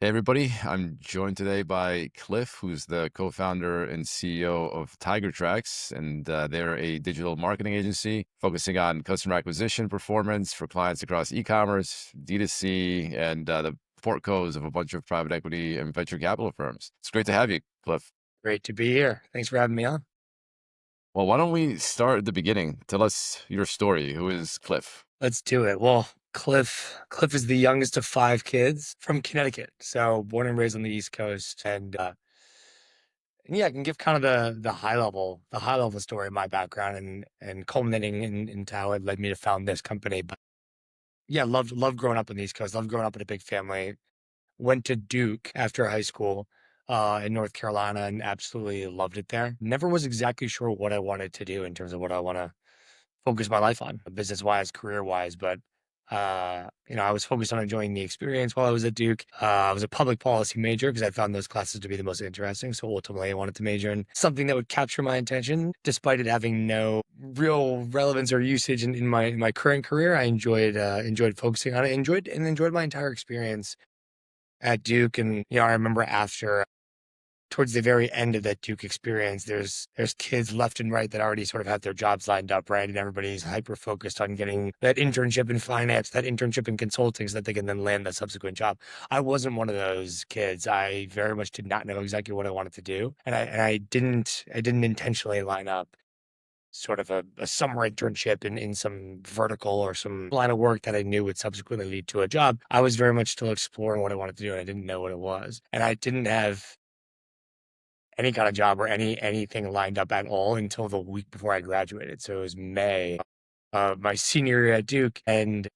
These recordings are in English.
Hey everybody, I'm joined today by Cliff, who's the co-founder and CEO of Tiger Tracks, and they're a digital marketing agency focusing on customer acquisition performance for clients across e-commerce, D2C, and the portcos of a bunch of private equity and venture capital firms. It's great to have you, Cliff. Great to be here. Thanks for having me on. Well, why don't we start at the beginning? Tell us your story. Who is Cliff? Let's do it. Well, Cliff is the youngest of five kids from Connecticut. So born and raised on the East Coast. And yeah, I can give kind of the high level story of my background and culminating into how it led me to found this company. But yeah, loved growing up on the East Coast, loved growing up in a big family. Went to Duke after high school in North Carolina and absolutely loved it there. Never was exactly sure what I wanted to do in terms of what I want to focus my life on, business wise, career wise. But I was focused on enjoying the experience while I was at Duke. I was a public policy major because I found those classes to be the most interesting. So ultimately, I wanted to major in something that would capture my attention, despite it having no real relevance or usage in my current career. I enjoyed focusing on it, enjoyed my entire experience at Duke. And I remember after towards the very end of that Duke experience, there's kids left and right that already sort of have their jobs lined up, right? And everybody's hyper focused on getting that internship in finance, that internship in consulting, so that they can then land the subsequent job. I wasn't one of those kids. I very much did not know exactly what I wanted to do, and I didn't intentionally line up sort of a summer internship in some vertical or some line of work that I knew would subsequently lead to a job. I was very much still exploring what I wanted to do, and I didn't know what it was, and I didn't have any kind of job or anything lined up at all until the week before I graduated. So it was May of my senior year at Duke, and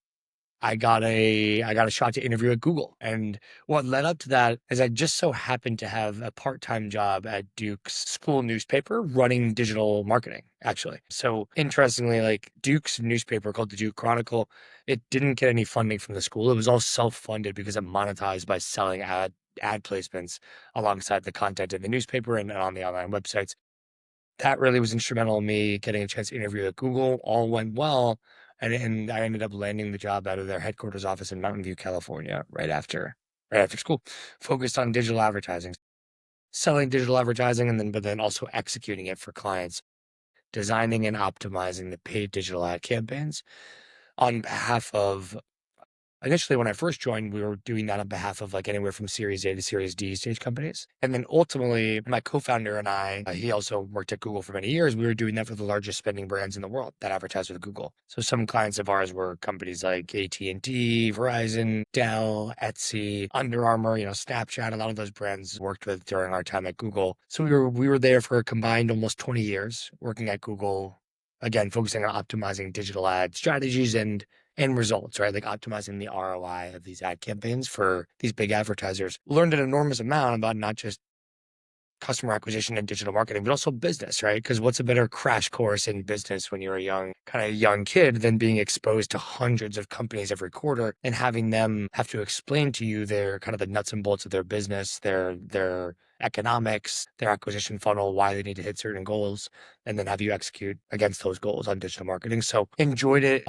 I got a shot to interview at Google. And what led up to that is I just so happened to have a part-time job at Duke's school newspaper running digital marketing, actually. So interestingly, like Duke's newspaper called the Duke Chronicle, it didn't get any funding from the school. It was all self-funded because it monetized by selling ad placements alongside the content in the newspaper and on the online websites. That really was instrumental in me getting a chance to interview at Google. All went well, and I ended up landing the job out of their headquarters office in Mountain View, California, right after school, focused on digital advertising, selling digital advertising, but then also executing it for clients, designing and optimizing the paid digital ad campaigns on behalf of. Initially, when I first joined, we were doing that on behalf of like anywhere from Series A to Series D stage companies. And then ultimately, my co-founder and I, he also worked at Google for many years. We were doing that for the largest spending brands in the world that advertise with Google. So some clients of ours were companies like AT&T, Verizon, Dell, Etsy, Under Armour, Snapchat. A lot of those brands worked with during our time at Google. So we were there for a combined almost 20 years working at Google. Again, focusing on optimizing digital ad strategies and results, right? Like optimizing the ROI of these ad campaigns for these big advertisers. Learned an enormous amount about not just customer acquisition and digital marketing, but also business, right? Because what's a better crash course in business when you're a young kid than being exposed to hundreds of companies every quarter and having them have to explain to you their kind of the nuts and bolts of their business, their economics, their acquisition funnel, why they need to hit certain goals, and then have you execute against those goals on digital marketing. So enjoyed it.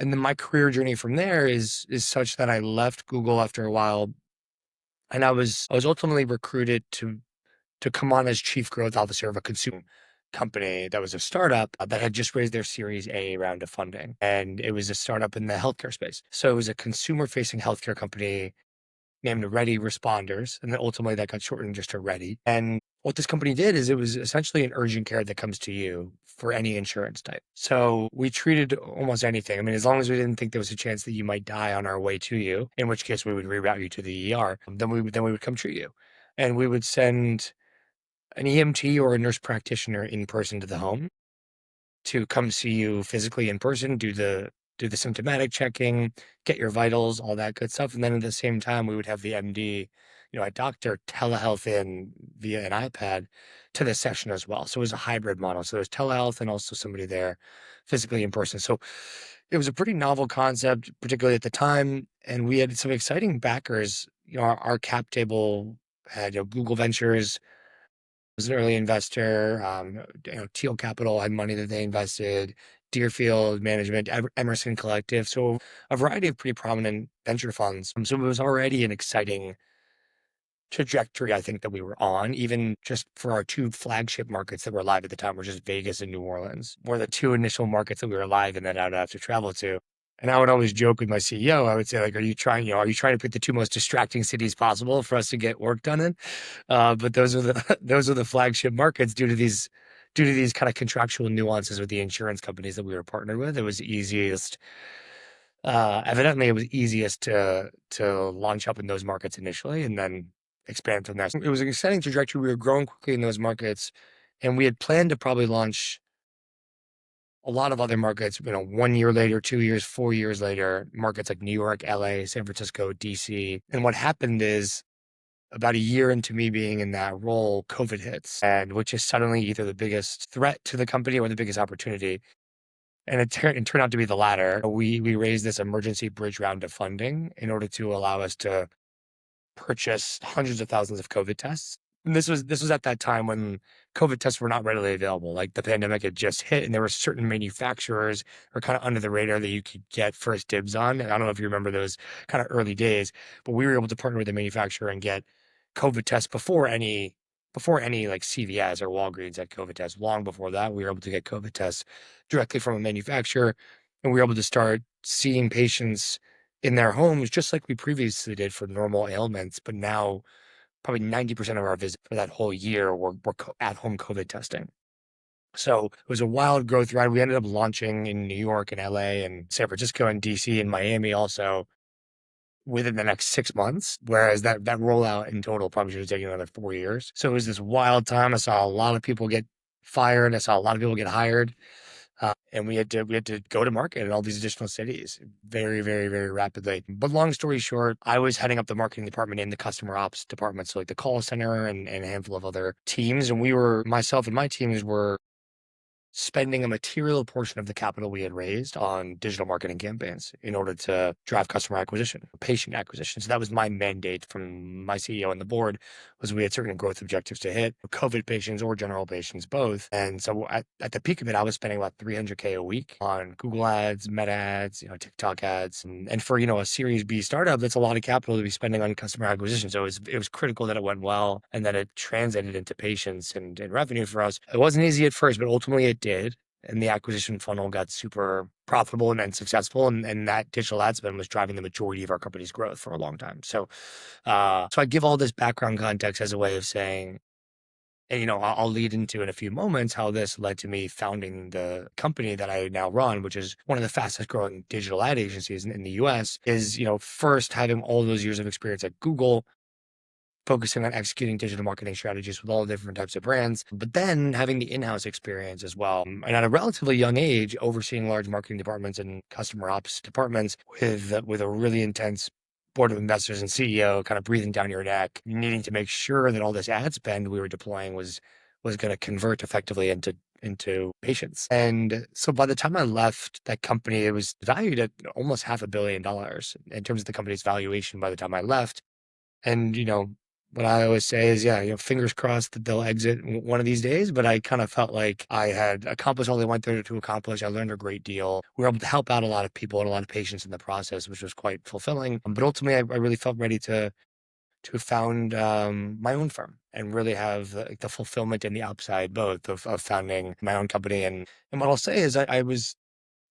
And then my career journey from there is such that I left Google after a while, and I was ultimately recruited to come on as chief growth officer of a consumer company that was a startup that had just raised their Series A round of funding, and it was a startup in the healthcare space. So it was a consumer-facing healthcare company named Ready Responders, and then ultimately that got shortened just to Ready. And what this company did is it was essentially an urgent care that comes to you for any insurance type. So we treated almost anything. I mean, as long as we didn't think there was a chance that you might die on our way to you, in which case we would reroute you to the ER, then we would come treat you. And we would send an EMT or a nurse practitioner in person to the home to come see you physically in person, do the symptomatic checking, get your vitals, all that good stuff. And then at the same time, we would have the MD, a doctor telehealth in via an iPad to the session as well. So it was a hybrid model. So there's telehealth and also somebody there physically in person. So it was a pretty novel concept, particularly at the time. And we had some exciting backers. Our cap table had Google Ventures was an early investor. Teal Capital had money that they invested, Deerfield Management, Emerson Collective. So a variety of pretty prominent venture funds. So it was already an exciting trajectory I think that we were on, even just for our two flagship markets that were live at the time, were just Vegas and New Orleans, were the two initial markets that we were live and then I'd have to travel to. And I would always joke with my CEO. I would say, like, are you trying to pick the two most distracting cities possible for us to get work done in? But those are the those are the flagship markets due to these kind of contractual nuances with the insurance companies that we were partnered with. It was easiest evidently it was easiest to launch up in those markets initially and then expand from there. So it was an exciting trajectory. We were growing quickly in those markets, and we had planned to probably launch a lot of other markets, 1 year later, 2 years, 4 years later, markets like New York, LA, San Francisco, DC. And what happened is about a year into me being in that role, COVID hits, and which is suddenly either the biggest threat to the company or the biggest opportunity. And it turned out to be the latter. We raised this emergency bridge round of funding in order to allow us to purchase hundreds of thousands of COVID tests. And this was at that time when COVID tests were not readily available. Like the pandemic had just hit, and there were certain manufacturers or kind of under the radar that you could get first dibs on. And I don't know if you remember those kind of early days, but we were able to partner with the manufacturer and get COVID tests before any like CVS or Walgreens had COVID tests. Long before that, we were able to get COVID tests directly from a manufacturer, and we were able to start seeing patients in their homes, just like we previously did for normal ailments. But now, probably 90% of our visits for that whole year were at-home COVID testing. So it was a wild growth ride. We ended up launching in New York and LA and San Francisco and DC and Miami also within the next 6 months, whereas that rollout in total probably should have taken another 4 years. So it was this wild time. I saw a lot of people get fired. I saw a lot of people get hired. And we had to go to market in all these additional cities very, very, very rapidly. But long story short, I was heading up the marketing department and the customer ops department, so like the call center and a handful of other teams. And myself and my teams were spending a material portion of the capital we had raised on digital marketing campaigns in order to drive customer acquisition, patient acquisition. So that was my mandate from my CEO and the board, was we had certain growth objectives to hit, COVID patients or general patients, both. And so at the peak of it, I was spending about 300K a week on Google ads, Meta ads, TikTok ads. And for, a Series B startup, that's a lot of capital to be spending on customer acquisition. So it was critical that it went well and that it translated into patients and revenue for us. It wasn't easy at first, but ultimately it did. And the acquisition funnel got super profitable and successful. And that digital ad spend was driving the majority of our company's growth for a long time. So I give all this background context as a way of saying, and I'll lead into in a few moments how this led to me founding the company that I now run, which is one of the fastest growing digital ad agencies in the US. Is first having all those years of experience at Google, focusing on executing digital marketing strategies with all different types of brands, but then having the in-house experience as well. And at a relatively young age, overseeing large marketing departments and customer ops departments with a really intense board of investors and CEO kind of breathing down your neck, needing to make sure that all this ad spend we were deploying was going to convert effectively into patients. And so by the time I left that company, it was valued at almost $500 million in terms of the company's valuation by the time I left. And what I always say is, yeah, fingers crossed that they'll exit one of these days. But I kind of felt like I had accomplished all they went there to accomplish. I learned a great deal. We were able to help out a lot of people and a lot of patients in the process, which was quite fulfilling. But ultimately, I really felt ready to found my own firm and really have the fulfillment and the upside both of founding my own company. And what I'll say is I was,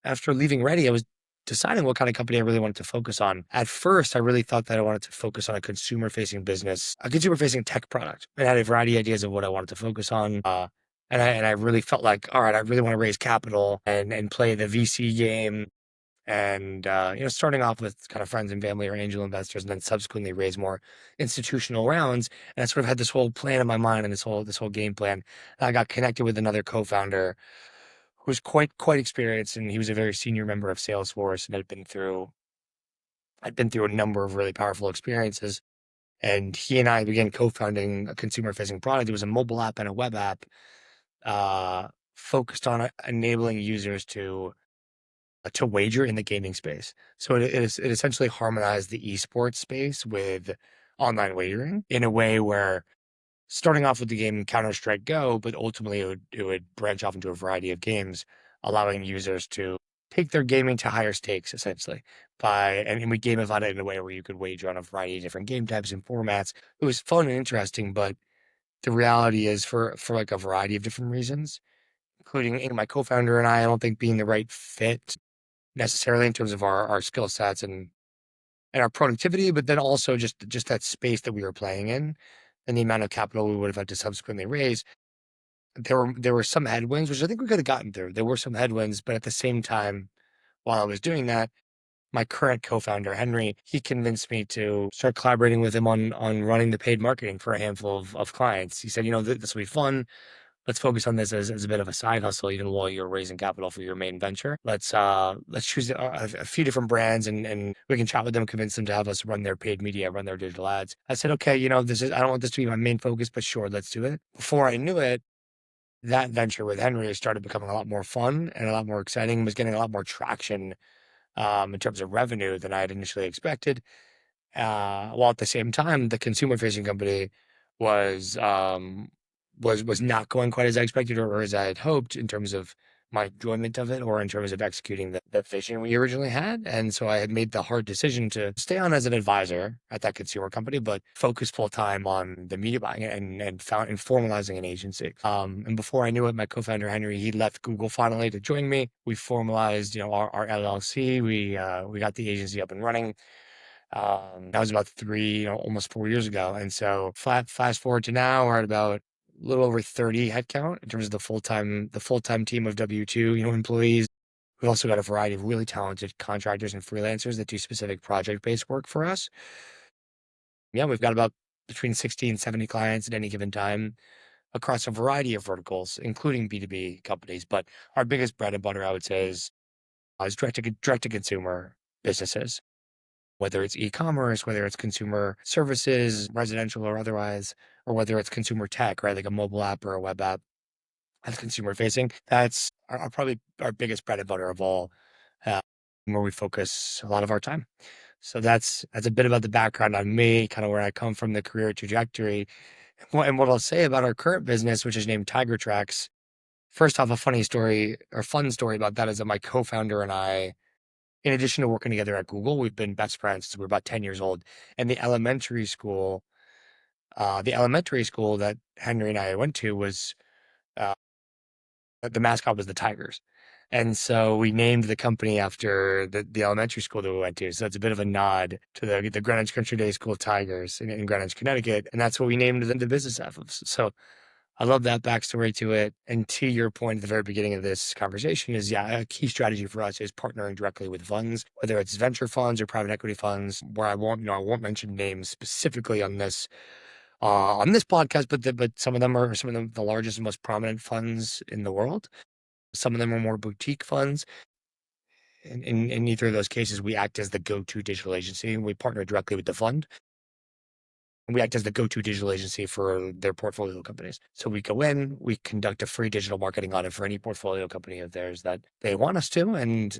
after leaving Ready, I was deciding what kind of company I really wanted to focus on. At first, I really thought that I wanted to focus on a consumer-facing business, a consumer-facing tech product. And I had a variety of ideas of what I wanted to focus on. And I really felt like, all right, I really want to raise capital and play the VC game. And starting off with kind of friends and family or angel investors, and then subsequently raise more institutional rounds. And I sort of had this whole plan in my mind and this whole game plan. And I got connected with another co-founder who was quite experienced, and he was a very senior member of Salesforce and had been through a number of really powerful experiences. And he and I began co-founding a consumer-facing product. It was a mobile app and a web app focused on enabling users to wager in the gaming space. So it essentially harmonized the esports space with online wagering in a way where, starting off with the game Counter-Strike Go, but ultimately it would branch off into a variety of games, allowing users to take their gaming to higher stakes, essentially. And we gamified it in a way where you could wager on a variety of different game types and formats. It was fun and interesting, but the reality is for like a variety of different reasons, including my co-founder and I don't think being the right fit necessarily in terms of our skill sets and our productivity, but then also just that space that we were playing in and the amount of capital we would have had to subsequently raise. There were some headwinds, which I think we could have gotten through. There were some headwinds, but at the same time, while I was doing that, my current co-founder, Henry, he convinced me to start collaborating with him on running the paid marketing for a handful of clients. He said, this will be fun. Let's focus on this as a bit of a side hustle, even while you're raising capital for your main venture. Let's choose a few different brands and we can chat with them, convince them to have us run their paid media, run their digital ads. I said, okay, I don't want this to be my main focus, but sure, let's do it. Before I knew it, that venture with Henry started becoming a lot more fun and a lot more exciting, was getting a lot more traction in terms of revenue than I had initially expected. While at the same time, the consumer facing company was was not going quite as I expected or as I had hoped in terms of my enjoyment of it or in terms of executing the vision we originally had. And so I had made the hard decision to stay on as an advisor at that consumer company, but focus full time on the media buying and formalizing an agency. And before I knew it, my co-founder Henry, he left Google finally to join me. We formalized, our LLC. We got the agency up and running. That was about almost 4 years ago. And so fast forward to now, we're at about a little over 30 headcount in terms of the full time team of W-2, employees. We've also got a variety of really talented contractors and freelancers that do specific project-based work for us. Yeah, we've got about between 60 and 70 clients at any given time across a variety of verticals, including B2B companies. But our biggest bread and butter, I would say, is direct to consumer businesses, whether it's e-commerce, whether it's consumer services, residential or otherwise, or whether it's consumer tech, right? Like a mobile app or a web app that's consumer facing. That's probably our biggest bread and butter of all, uh, where we focus a lot of our time. So that's a bit about the background on me, kind of where I come from, the career trajectory. And what I'll say about our current business, which is named Tiger Tracks. First off, a funny story or fun story about that is that my co-founder and I, in addition to working together at Google, we've been best friends since we were about 10 years old. And the elementary school that Henry and I went to was uh, the mascot was the Tigers. And so we named the company after the elementary school that we went to. So it's a bit of a nod to the Greenwich Country Day School Tigers in Greenwich, Connecticut. And that's what we named the business after. So I love that backstory to it. And to your point at the very beginning of this conversation is, yeah, a key strategy for us is partnering directly with funds, whether it's venture funds or private equity funds, where I won't mention names specifically on this podcast, but some of them are some of the largest and most prominent funds in the world. Some of them are more boutique funds. In either of those cases, we act as the go-to digital agency, and we partner directly with the fund. And we act as the go-to digital agency for their portfolio companies. So we go in, we conduct a free digital marketing audit for any portfolio company of theirs that they want us to, and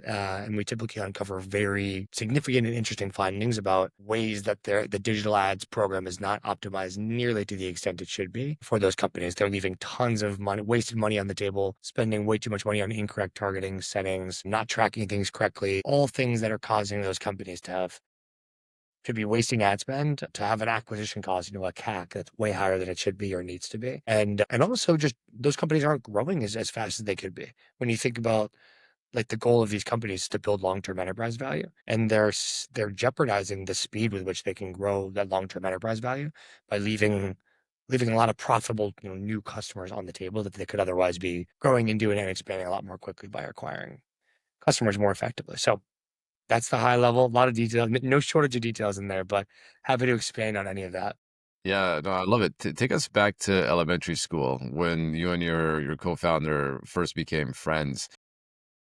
we typically uncover very significant and interesting findings about ways that the digital ads program is not optimized nearly to the extent it should be for those companies. They're leaving tons of money, wasted money on the table, spending way too much money on incorrect targeting settings, not tracking things correctly, all things that are causing those companies to be wasting ad spend, to have an acquisition cost, a CAC that's way higher than it should be or needs to be. And also just those companies aren't growing as fast as they could be. When you think about like the goal of these companies is to build long-term enterprise value, and they're jeopardizing the speed with which they can grow that long-term enterprise value by leaving a lot of profitable, new customers on the table that they could otherwise be growing into and expanding a lot more quickly by acquiring customers more effectively. So that's the high level, a lot of detail, no shortage of details in there, but happy to expand on any of that. Yeah, no, I love it. Take us back to elementary school when you and your co-founder first became friends.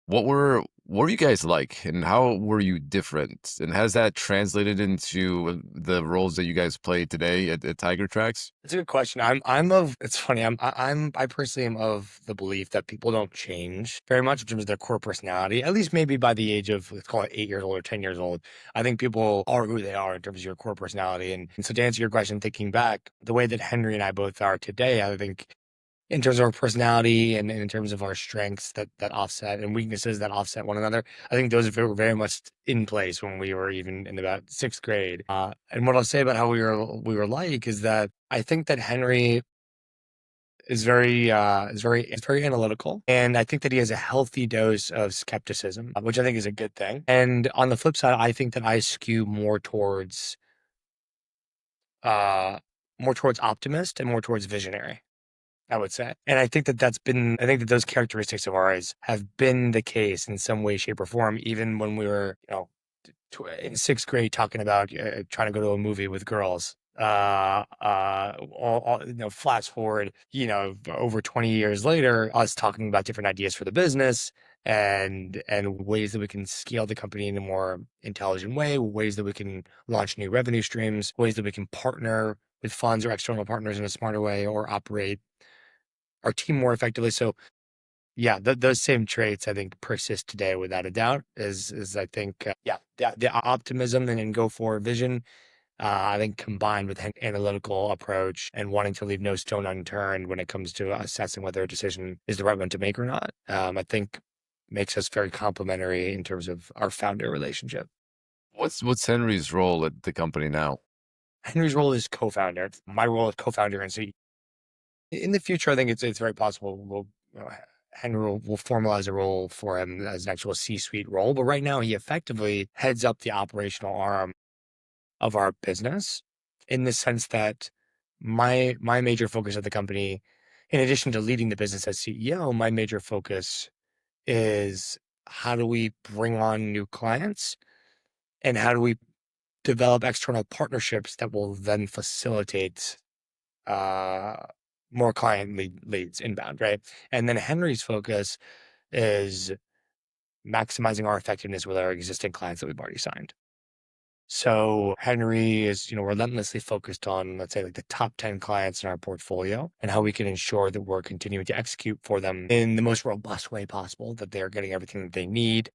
What were you guys like, and how were you different? And has that translated into the roles that you guys play today at Tiger Tracks? It's a good question. It's funny. I personally am of the belief that people don't change very much in terms of their core personality, at least maybe by the age of, let's call it 8 years old or 10 years old. I think people are who they are in terms of your core personality. And so to answer your question, thinking back, the way that Henry and I both are today, I think in terms of our personality and in terms of our strengths that offset and weaknesses that offset one another. I think those were very much in place when we were even in about sixth grade. And what I'll say about how we were like is that I think that Henry is very analytical, and I think that he has a healthy dose of skepticism, which I think is a good thing. And on the flip side, I think that I skew uh more towards optimist and more towards visionary, I would say. And I think that those characteristics of ours have been the case in some way, shape, or form, even when we were, in sixth grade talking about trying to go to a movie with girls. Flash forward, over 20 years later, us talking about different ideas for the business and ways that we can scale the company in a more intelligent way, ways that we can launch new revenue streams, ways that we can partner with funds or external partners in a smarter way or operate our team more effectively. So yeah, those same traits I think persist today without a doubt. Is I think the optimism and go for vision. I think combined with an analytical approach and wanting to leave no stone unturned when it comes to assessing whether a decision is the right one to make or not. I think makes us very complementary in terms of our founder relationship. What's Henry's role at the company now? Henry's role is co-founder. My role is co-founder and CEO. In the future, I think it's very possible Henry will formalize a role for him as an actual C-suite role. But right now, he effectively heads up the operational arm of our business in the sense that my major focus of the company, in addition to leading the business as CEO, my major focus is how do we bring on new clients and how do we develop external partnerships that will then facilitate uh, more client leads inbound, right? And then Henry's focus is maximizing our effectiveness with our existing clients that we've already signed. So Henry is, relentlessly focused on, let's say, like the top 10 clients in our portfolio and how we can ensure that we're continuing to execute for them in the most robust way possible, that they're getting everything that they need.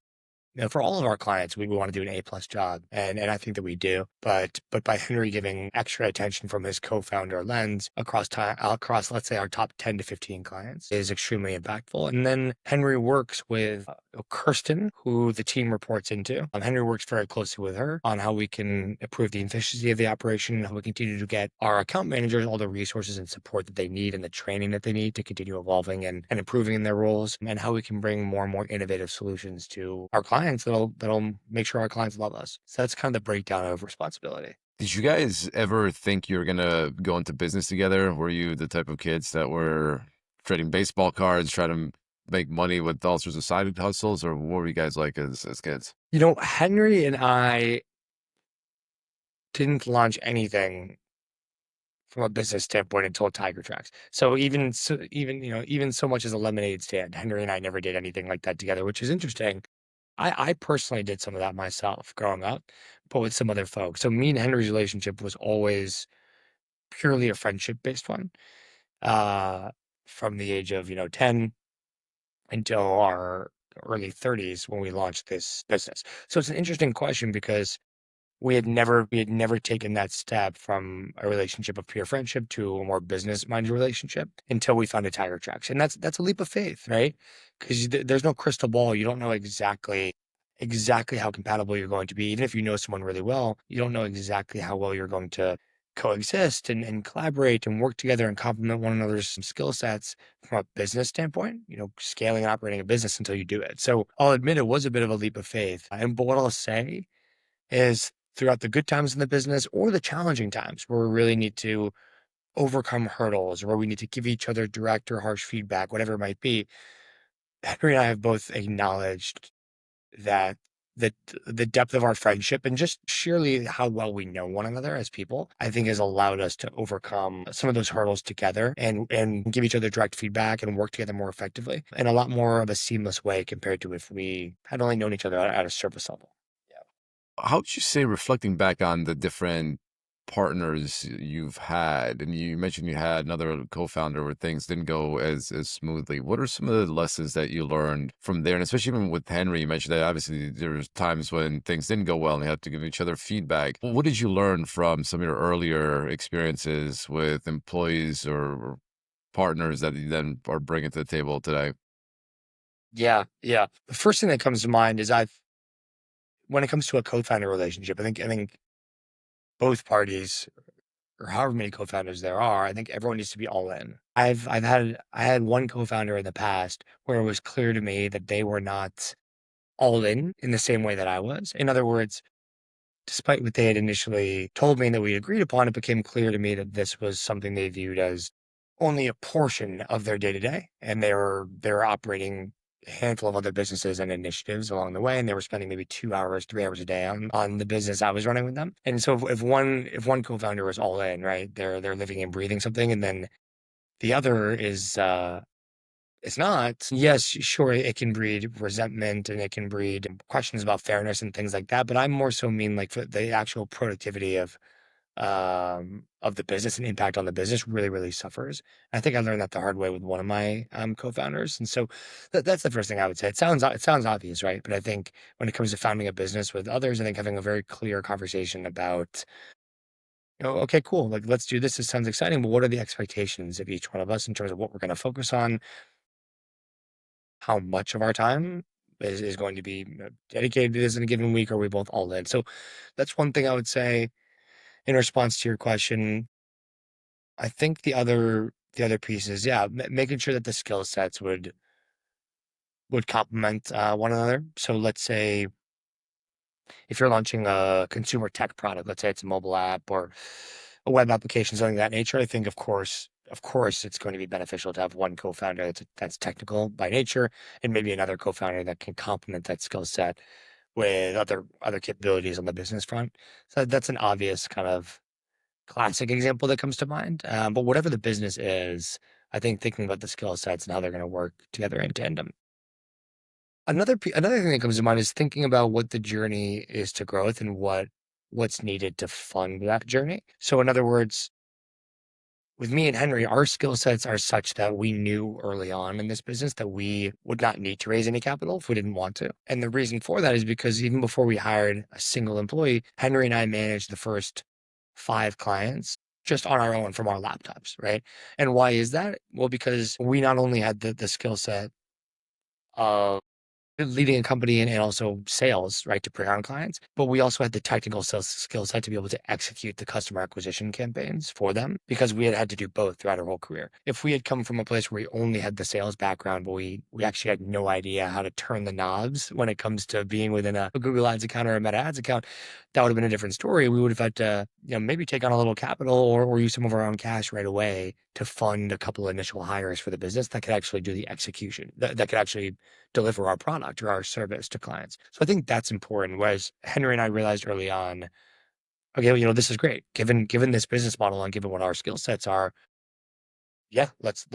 For all of our clients, we want to do an A-plus job, and I think that we do. But by Henry giving extra attention from his co-founder lens across let's say our top 10 to 15 clients is extremely impactful. And then Henry works with Kirsten, who the team reports into. Henry works very closely with her on how we can improve the efficiency of the operation and how we continue to get our account managers all the resources and support that they need and the training that they need to continue evolving and improving in their roles, and how we can bring more and more innovative solutions to our clients that'll make sure our clients love us. So that's kind of the breakdown of responsibility. Did you guys ever think you were gonna go into business together? Were you the type of kids that were trading baseball cards, trying to make money with all sorts of side hustles, or what were you guys like as kids? Henry and I didn't launch anything from a business standpoint until Tiger Tracks. So even so much as a lemonade stand, Henry and I never did anything like that together, which is interesting. I personally did some of that myself growing up, but with some other folks. So me and Henry's relationship was always purely a friendship based one. Uh, from the age of 10 until our early 30s when we launched this business. So it's an interesting question because we had never taken that step from a relationship of pure friendship to a more business-minded relationship until we found a Tiger Tracks. And that's a leap of faith, right? Because there's no crystal ball. You don't know exactly how compatible you're going to be. Even if you know someone really well, you don't know exactly how well you're going to coexist and collaborate and work together and complement one another's skill sets from a business standpoint, scaling and operating a business until you do it. So I'll admit it was a bit of a leap of faith. But what I'll say is throughout the good times in the business or the challenging times where we really need to overcome hurdles or where we need to give each other direct or harsh feedback, whatever it might be, Henry and I have both acknowledged that the the depth of our friendship and just sheerly how well we know one another as people, I think has allowed us to overcome some of those hurdles together and give each other direct feedback and work together more effectively in a lot more of a seamless way compared to if we had only known each other at a surface level. How would you say, reflecting back on the different partners you've had, and you mentioned you had another co-founder where things didn't go as smoothly. What are some of the lessons that you learned from there? And especially even with Henry, you mentioned that obviously there was times when things didn't go well and you had to give each other feedback. What did you learn from some of your earlier experiences with employees or partners that you then are bringing to the table today? Yeah, yeah. The first thing that comes to mind is when it comes to a co-founder relationship, I think both parties or however many co-founders there are, I think everyone needs to be all in. I had one co-founder in the past where it was clear to me that they were not all in the same way that I was. In other words, despite what they had initially told me that we agreed upon, it became clear to me that this was something they viewed as only a portion of their day to day, and they were operating a handful of other businesses and initiatives along the way, and they were spending maybe 2 hours, 3 hours a day on the business I was running with them. And so if one co-founder was all in, right, they're living and breathing something, and then the other is it's not. Yes, sure, it can breed resentment and it can breed questions about fairness and things like that. But I'm more so mean like for the actual productivity of the business and impact on the business really, really suffers. I think I learned that the hard way with one of my co-founders. And so that's the first thing I would say. It sounds obvious, right? But I think when it comes to founding a business with others, I think having a very clear conversation about, okay, cool, like let's do this. This sounds exciting, but what are the expectations of each one of us in terms of what we're going to focus on? How much of our time is going to be dedicated to this in a given week? Or are we both all in? So that's one thing I would say in response to your question. I think the other piece is, yeah, making sure that the skill sets would complement one another. So let's say if you're launching a consumer tech product, let's say it's a mobile app or a web application, something of that nature, I think of course, it's going to be beneficial to have one co-founder that's technical by nature, and maybe another co-founder that can complement that skill set with other capabilities on the business front. So that's an obvious kind of classic example that comes to mind. But whatever the business is, I think thinking about the skill sets and how they're going to work together in tandem. Another thing that comes to mind is thinking about what the journey is to growth and what's needed to fund that journey. So in other words, with me and Henry, our skill sets are such that we knew early on in this business that we would not need to raise any capital if we didn't want to. And the reason for that is because even before we hired a single employee, Henry and I managed the first 5 clients just on our own from our laptops, right? And why is that? Well, because we not only had the skill set of leading a company and also sales, right, to bring on clients. But we also had the technical sales skill set to be able to execute the customer acquisition campaigns for them because we had had to do both throughout our whole career. If we had come from a place where we only had the sales background, but we actually had no idea how to turn the knobs when it comes to being within a Google Ads account or a Meta Ads account, that would have been a different story. We would have had to, maybe take on a little capital or use some of our own cash right away to fund a couple of initial hires for the business that could actually do the execution, that could actually deliver our product or our service to clients. So I think that's important. Whereas Henry and I realized early on, okay, well, this is great. Given this business model and given what our skill sets are, yeah, let's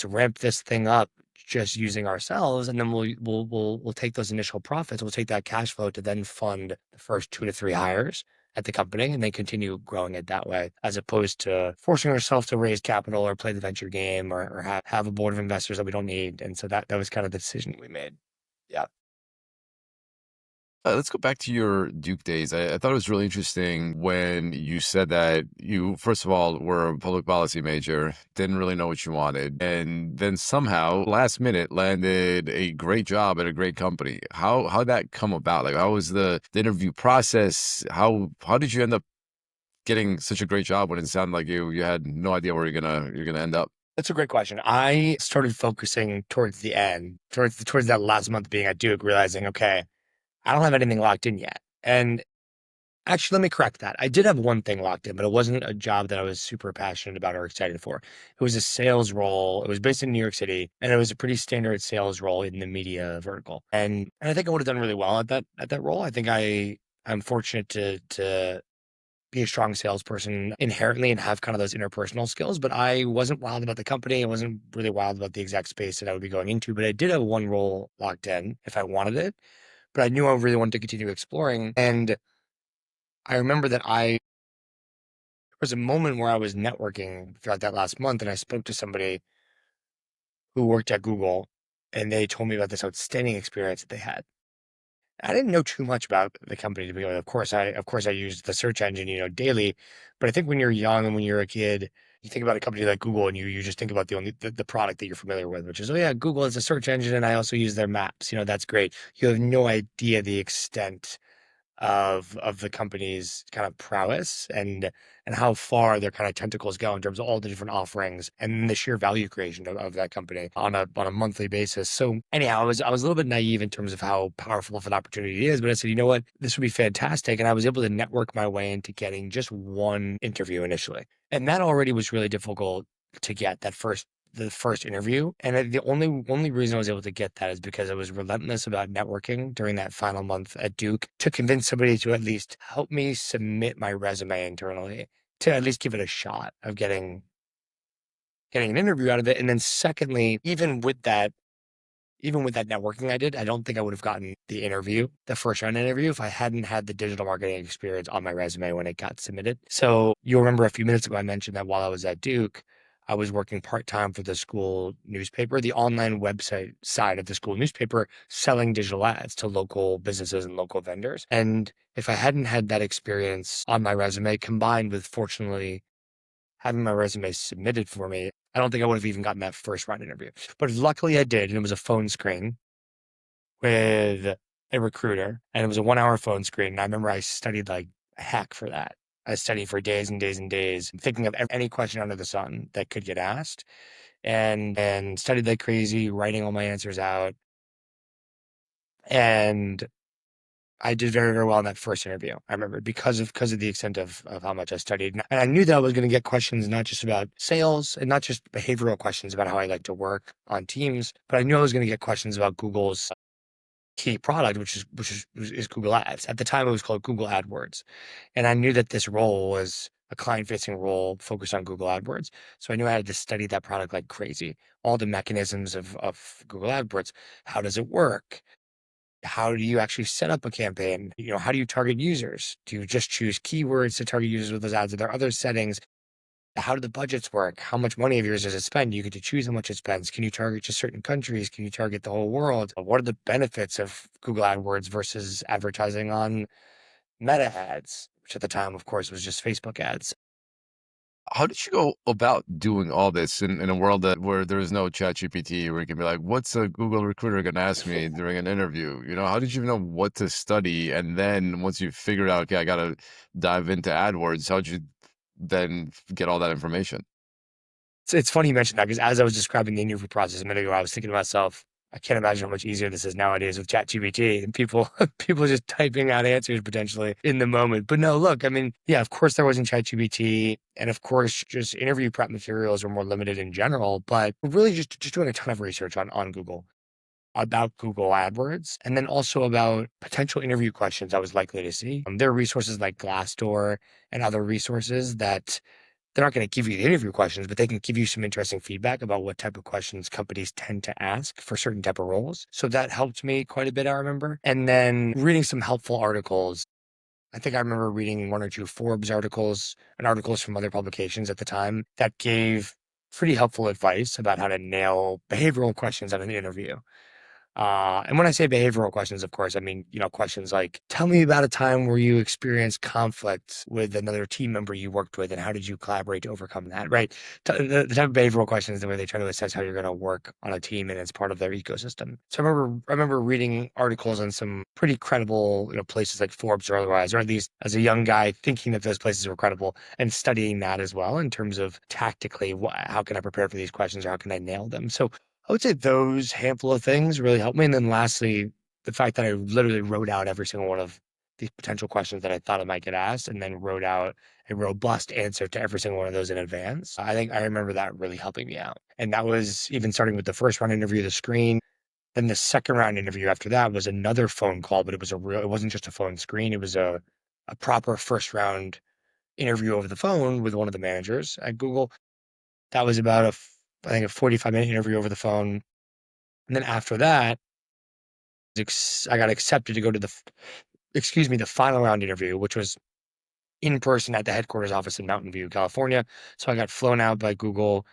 ramp this thing up just using ourselves, and then we'll take those initial profits. We'll take that cash flow to then fund the first 2 to 3 hires at the company, and then continue growing it that way, as opposed to forcing ourselves to raise capital or play the venture game or have a board of investors that we don't need. And so that was kind of the decision we made. Yeah. Let's go back to your Duke days. I thought it was really interesting when you said that you, first of all, were a public policy major, didn't really know what you wanted, and then somehow, last minute, landed a great job at a great company. How'd that come about? Like, how was the interview process? How did you end up getting such a great job when it sounded like you had no idea where you're gonna end up? That's a great question. I started focusing towards the end, towards that last month being at Duke, realizing, okay, I don't have anything locked in yet. And actually, let me correct that. I did have one thing locked in, but it wasn't a job that I was super passionate about or excited for. It was a sales role. It was based in New York City, and it was a pretty standard sales role in the media vertical. And I think I would have done really well at that role. I think I'm fortunate to be a strong salesperson inherently and have kind of those interpersonal skills, but I wasn't wild about the company. I wasn't really wild about the exact space that I would be going into, but I did have one role locked in if I wanted it, but I knew I really wanted to continue exploring. And I remember that there was a moment where I was networking throughout that last month, and I spoke to somebody who worked at Google, and they told me about this outstanding experience that they had. I didn't know too much about the company to begin with. Of course, I used the search engine, daily. But I think when you're young and when you're a kid, You think about a company like Google and you just think about the product that you're familiar with, which is, oh yeah, Google is a search engine and I also use their maps. That's great. You have no idea the extent of the company's kind of prowess and how far their kind of tentacles go in terms of all the different offerings and the sheer value creation of that company on a monthly basis. So anyhow, I was a little bit naive in terms of how powerful of an opportunity it is, but I said, you know what, this would be fantastic. And I was able to network my way into getting just one interview initially. And that already was really difficult to get the first interview. And the only reason I was able to get that is because I was relentless about networking during that final month at Duke to convince somebody to at least help me submit my resume internally to at least give it a shot of getting an interview out of it. And then secondly, even with that networking I did, I don't think I would have gotten the first round interview, if I hadn't had the digital marketing experience on my resume when it got submitted. So you'll remember a few minutes ago, I mentioned that while I was at Duke, I was working part-time for the school newspaper, the online website side of the school newspaper, selling digital ads to local businesses and local vendors. And if I hadn't had that experience on my resume, combined with fortunately having my resume submitted for me, I don't think I would have even gotten that first round interview. But luckily I did, and it was a phone screen with a recruiter, and it was a 1 hour phone screen. And I remember I studied like heck for that. I studied for days and days and days, thinking of any question under the sun that could get asked, and studied like crazy, writing all my answers out. And I did very, very well in that first interview. I remember because of the extent of how much I studied. And I knew that I was going to get questions not just about sales and not just behavioral questions about how I like to work on teams, but I knew I was going to get questions about Google's key product, which is Google Ads. At the time, it was called Google AdWords, and I knew that this role was a client-facing role focused on Google AdWords. So I knew I had to study that product like crazy. All the mechanisms of Google AdWords. How does it work? How do you actually set up a campaign? How do you target users? Do you just choose keywords to target users with those ads? Are there other settings? How do the budgets work? How much money of yours does it spend? You get to choose how much it spends. Can you target just certain countries? Can you target the whole world? What are the benefits of Google AdWords versus advertising on Meta ads, which at the time, of course, was just Facebook ads? How did you go about doing all this in a world where there is no chat GPT where you can be like, what's a Google recruiter going to ask me during an interview? How did you know what to study? And then once you figured out, okay, I got to dive into AdWords, how'd you then get all that information? It's funny you mentioned that because as I was describing the interview process a minute ago, I was thinking to myself, I can't imagine how much easier this is nowadays with ChatGPT and people people just typing out answers potentially in the moment. But no, look, I mean, yeah, of course there wasn't ChatGPT, and of course just interview prep materials were more limited in general. But we're really just doing a ton of research on Google about Google AdWords, and then also about potential interview questions I was likely to see. There are resources like Glassdoor and other resources that they're not going to give you the interview questions, but they can give you some interesting feedback about what type of questions companies tend to ask for certain type of roles. So that helped me quite a bit, I remember. And then reading some helpful articles. I think I remember reading one or two Forbes articles and articles from other publications at the time that gave pretty helpful advice about how to nail behavioral questions at an interview. And when I say behavioral questions, of course, I mean, questions like, tell me about a time where you experienced conflict with another team member you worked with, and how did you collaborate to overcome that, right? The type of behavioral questions where they try to assess how you're going to work on a team and it's part of their ecosystem. So I remember reading articles on some pretty credible, places like Forbes or otherwise, or at least as a young guy thinking that those places were credible and studying that as well in terms of tactically, how can I prepare for these questions or how can I nail them? So I would say those handful of things really helped me. And then lastly, the fact that I literally wrote out every single one of these potential questions that I thought I might get asked and then wrote out a robust answer to every single one of those in advance. I think I remember that really helping me out. And that was even starting with the first round interview, the screen. Then the second round interview after that was another phone call, but it wasn't just a phone screen. It was a proper first round interview over the phone with one of the managers at Google. That was about I think a 45-minute interview over the phone. And then after that, I got accepted to go to the final round interview, which was in person at the headquarters office in Mountain View, California. So I got flown out by Google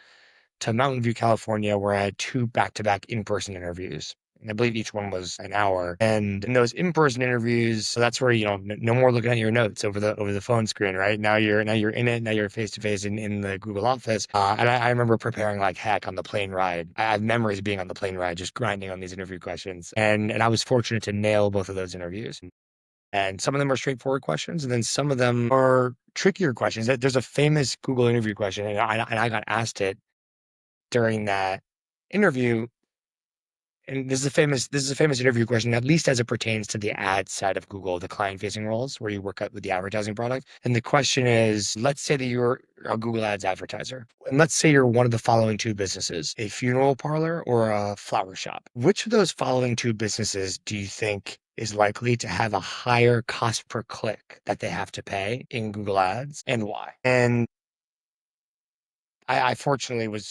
to Mountain View, California, where I had two back-to-back in-person interviews. And I believe each one was an hour. And in those in-person interviews, so that's where, no more looking at your notes over the phone screen, right? Now you're in it. Now you're face to face in the Google office. And I remember preparing like heck on the plane ride. I have memories of being on the plane ride, just grinding on these interview questions. And I was fortunate to nail both of those interviews. And some of them are straightforward questions, and then some of them are trickier questions. There's a famous Google interview question, and I got asked it during that interview. And this is a famous interview question, at least as it pertains to the ad side of Google, the client-facing roles where you work out with the advertising product. And the question is, let's say that you're a Google Ads advertiser, and let's say you're one of the following two businesses, a funeral parlor or a flower shop. Which of those following two businesses do you think is likely to have a higher cost per click that they have to pay in Google Ads, and why? And I fortunately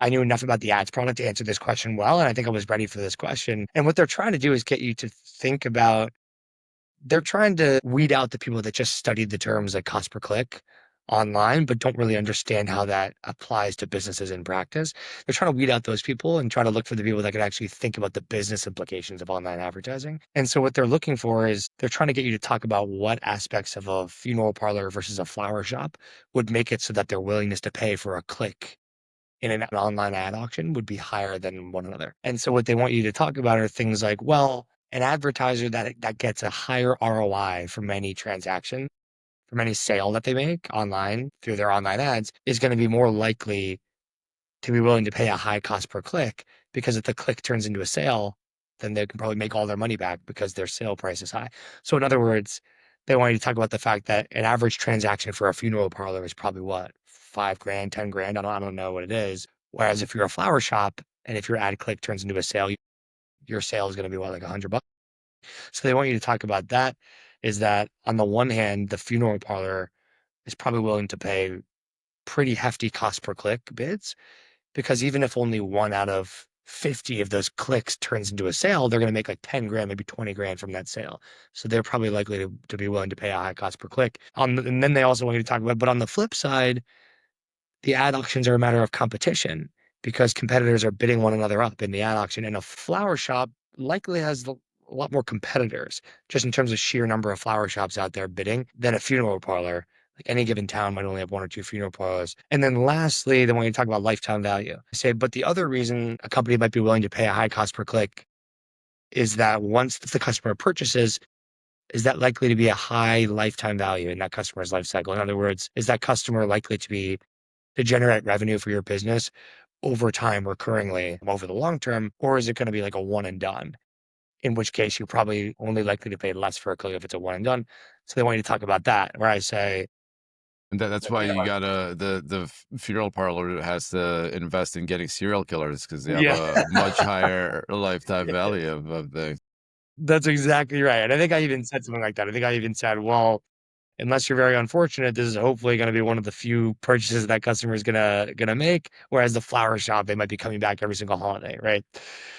I knew enough about the ads product to answer this question well, and I think I was ready for this question. And what they're trying to do is get you to think about, they're trying to weed out the people that just studied the terms like cost per click online, but don't really understand how that applies to businesses in practice. They're trying to weed out those people and try to look for the people that can actually think about the business implications of online advertising. And so what they're looking for is they're trying to get you to talk about what aspects of a funeral parlor versus a flower shop would make it so that their willingness to pay for a click in an online ad auction would be higher than one another. And so what they want you to talk about are things like, well, an advertiser that gets a higher ROI from any transaction, from any sale that they make online through their online ads, is going to be more likely to be willing to pay a high cost per click, because if the click turns into a sale, then they can probably make all their money back because their sale price is high. So in other words, they want you to talk about the fact that an average transaction for a funeral parlor is probably what, 5 grand, 10 grand. I don't know what it is. Whereas if you're a flower shop and if your ad click turns into a sale, your sale is going to be what, like $100. So they want you to talk about that, is that on the one hand, the funeral parlor is probably willing to pay pretty hefty cost per click bids, because even if only one out of 50 of those clicks turns into a sale, they're going to make like 10 grand, maybe 20 grand from that sale. So they're probably likely to be willing to pay a high cost per click. And then they also want you to talk about, but on the flip side, the ad auctions are a matter of competition because competitors are bidding one another up in the ad auction. And a flower shop likely has a lot more competitors just in terms of sheer number of flower shops out there bidding than a funeral parlor. Like any given town might only have one or two funeral parlors. And then lastly, then when you talk about lifetime value, I say, but the other reason a company might be willing to pay a high cost per click is that once the customer purchases, is that likely to be a high lifetime value in that customer's life cycle? In other words, is that customer likely to generate revenue for your business over time, recurringly over the long term, or is it going to be like a one and done? In which case, you're probably only likely to pay less for a click if it's a one and done. So they want you to talk about that, where I say, And that's why you gotta the funeral parlor has to invest in getting serial killers because they have yeah, a much higher lifetime value of the. that's exactly right. And I think I even said something like that. I think I even said, well, unless you're very unfortunate, this is hopefully going to be one of the few purchases that customer is gonna make. Whereas the flower shop, they might be coming back every single holiday, right?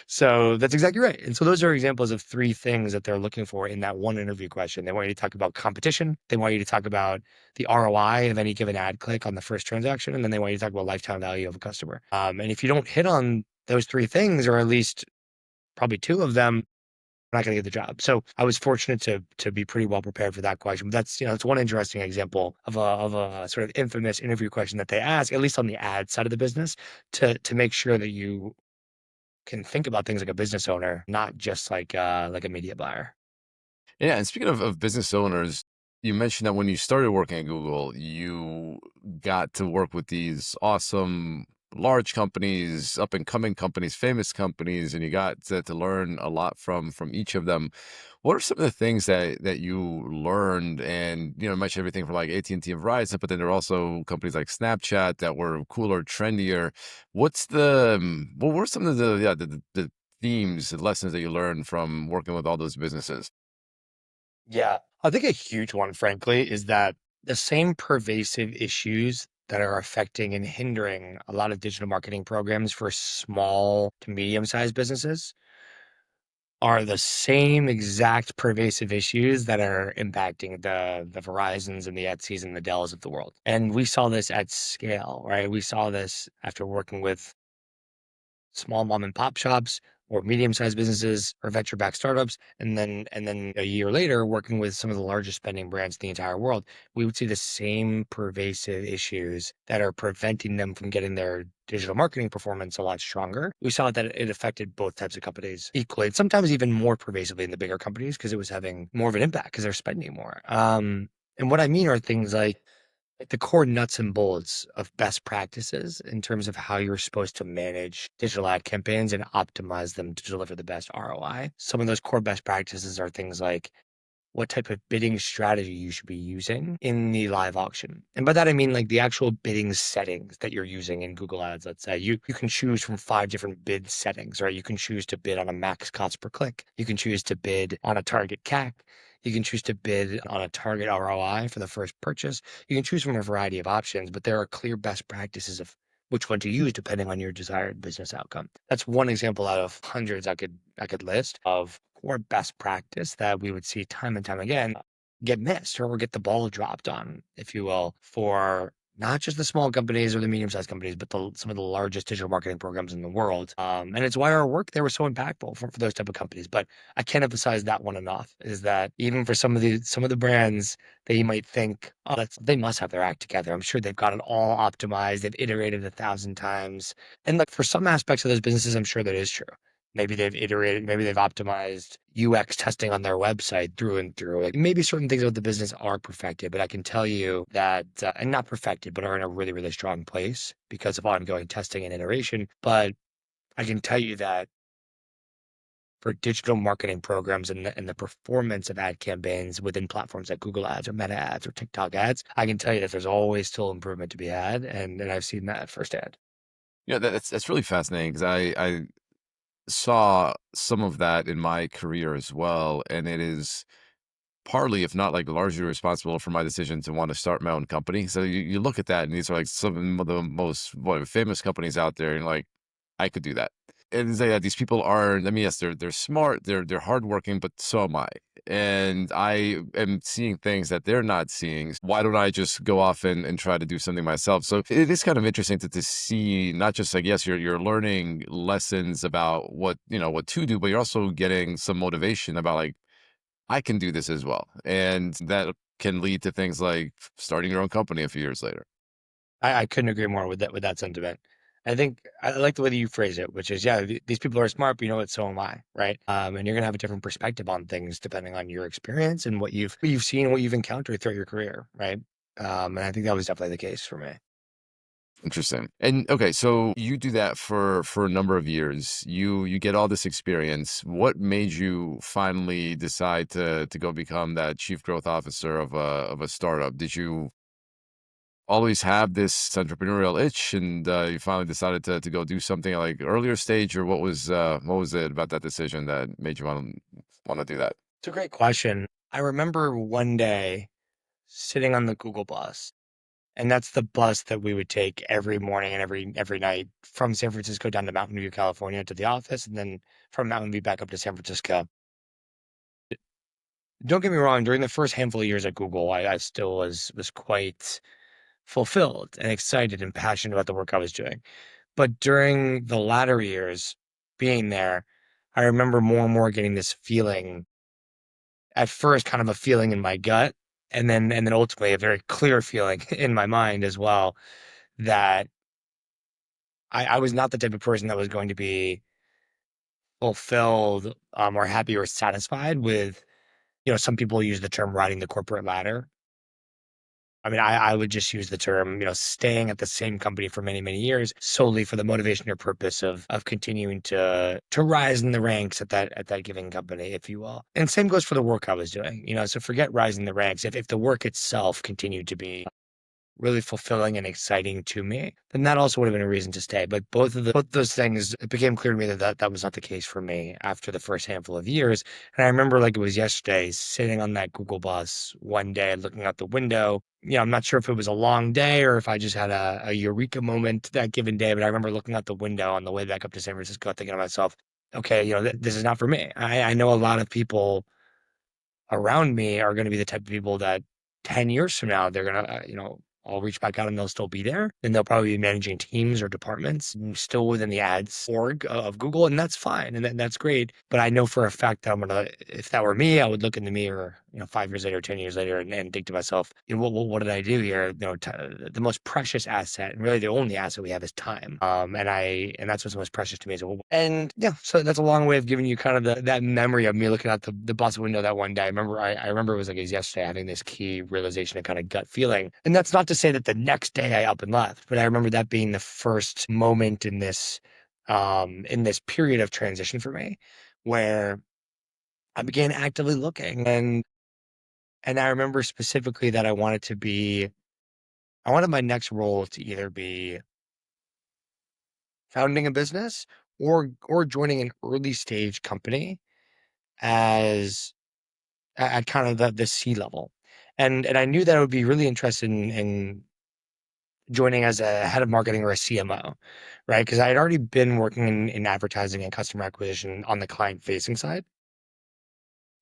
So that's exactly right. And so those are examples of three things that they're looking for in that one interview question. They want you to talk about competition. They want you to talk about the ROI of any given ad click on the first transaction, and then they want you to talk about lifetime value of a customer. And if you don't hit on those three things, or at least probably two of them, not going to get the job. So I was fortunate to be pretty well prepared for that question. But that's, it's one interesting example of a sort of infamous interview question that they ask, at least on the ad side of the business, to make sure that you can think about things like a business owner, not just like a media buyer. Yeah, and speaking of business owners, you mentioned that when you started working at Google, you got to work with these awesome large companies, up and coming companies, famous companies, and you got to learn a lot from each of them. What are some of the things that you learned? And you mentioned everything from like AT&T and Verizon, but then there are also companies like Snapchat that were cooler, trendier. What were some of the themes, the lessons that you learned from working with all those businesses? Yeah. I think a huge one, frankly, is that the same pervasive issues that are affecting and hindering a lot of digital marketing programs for small to medium-sized businesses are the same exact pervasive issues that are impacting the Verizons and the Etsy's and the Dells of the world. And we saw this at scale, right? We saw this after working with small mom and pop shops. or medium-sized businesses or venture-backed startups, and then a year later, working with some of the largest spending brands in the entire world, we would see the same pervasive issues that are preventing them from getting their digital marketing performance a lot stronger. We saw that it affected both types of companies equally, and sometimes even more pervasively in the bigger companies because it was having more of an impact because they're spending more. And what I mean are things like the core nuts and bolts of best practices in terms of how you're supposed to manage digital ad campaigns and optimize them to deliver the best ROI. Some of those core best practices are things like what type of bidding strategy you should be using in the live auction. And by that, I mean like the actual bidding settings that you're using in Google Ads. Let's say you can choose from 5 different bid settings, right? You can choose to bid on a max cost per click. You can choose to bid on a target CAC. You can choose to bid on a target ROI for the first purchase. You can choose from a variety of options, but there are clear best practices of which one to use depending on your desired business outcome. That's one example out of hundreds I could list of core best practice that we would see time and time again get missed or get the ball dropped on, if you will, for not just the small companies or the medium-sized companies, but some of the largest digital marketing programs in the world. And it's why our work there was so impactful for those type of companies. But I can't emphasize that one enough, is that even for some of the brands that you might think, oh, they must have their act together. I'm sure they've got it all optimized. They've iterated 1,000 times. And like for some aspects of those businesses, I'm sure that is true. Maybe they've iterated, maybe they've optimized UX testing on their website through and through. Like maybe certain things about the business are perfected, but I can tell you that, and not perfected, but are in a really, really strong place because of ongoing testing and iteration. But I can tell you that for digital marketing programs and the performance of ad campaigns within platforms like Google Ads or Meta Ads or TikTok ads, I can tell you that there's always still improvement to be had. And I've seen that firsthand. Yeah, that's really fascinating because I saw some of that in my career as well, and it is partly, if not like largely responsible for my decision to want to start my own company. So you look at that, and these are like some of the most famous companies out there, and like I could do that. And say that these people are, I mean, yes, they're smart, they're hardworking, but so am I. And I am seeing things that they're not seeing. Why don't I just go off and try to do something myself? So it is kind of interesting to see not just like, yes, you're learning lessons about what, what to do, but you're also getting some motivation about like, I can do this as well. And that can lead to things like starting your own company a few years later. I couldn't agree more with that sentiment. I think I like the way that you phrase it, which is, yeah, these people are smart, but you know what, so am I, right? And you're gonna have a different perspective on things depending on your experience and what you've seen, what you've encountered throughout your career, right? And I think that was definitely the case for me. Interesting. And okay, so you do that for a number of years. You get all this experience. What made you finally decide to go become that chief growth officer of a startup? Did you always have this entrepreneurial itch, and you finally decided to go do something at like earlier stage, or what was it about that decision that made you want to do that? It's a great question. I remember one day sitting on the Google bus, and that's the bus that we would take every morning and every night from San Francisco down to Mountain View, California to the office, and then from Mountain View back up to San Francisco. Don't get me wrong, during the first handful of years at Google, I still was quite fulfilled and excited and passionate about the work I was doing. But during the latter years being there, I remember more and more getting this feeling, at first kind of a feeling in my gut, and then ultimately a very clear feeling in my mind as well, that I was not the type of person that was going to be fulfilled or happy or satisfied with, some people use the term riding the corporate ladder. I mean, I would just use the term, staying at the same company for many, many years solely for the motivation or purpose of continuing to rise in the ranks at that given company, if you will. And same goes for the work I was doing. So forget rising the ranks. If the work itself continued to be really fulfilling and exciting to me, then that also would have been a reason to stay. But both those things, it became clear to me that was not the case for me after the first handful of years. And I remember like it was yesterday, sitting on that Google bus one day, looking out the window. I'm not sure if it was a long day or if I just had a eureka moment that given day, but I remember looking out the window on the way back up to San Francisco, thinking to myself, okay, this is not for me. I know a lot of people around me are going to be the type of people that 10 years from now, they're going to, I'll reach back out and they'll still be there. And they'll probably be managing teams or departments still within the ads org of Google. And that's fine. And that's great. But I know for a fact that if that were me, I would look in the mirror, 5 years later, 10 years later, and think to myself, what did I do here? The most precious asset and really the only asset we have is time. And that's what's most precious to me. And yeah, so that's a long way of giving you kind of that memory of me looking out the bus window that one day. I remember it was like it was yesterday having this key realization and kind of gut feeling. And that's not to say that the next day I up and left, but I remember that being the first moment in this period of transition for me where I began actively looking. And I remember specifically that I wanted my next role to either be founding a business or joining an early stage company as at kind of the C level. And I knew that I would be really interested in joining as a head of marketing or a CMO, right? Because I had already been working in advertising and customer acquisition on the client facing side.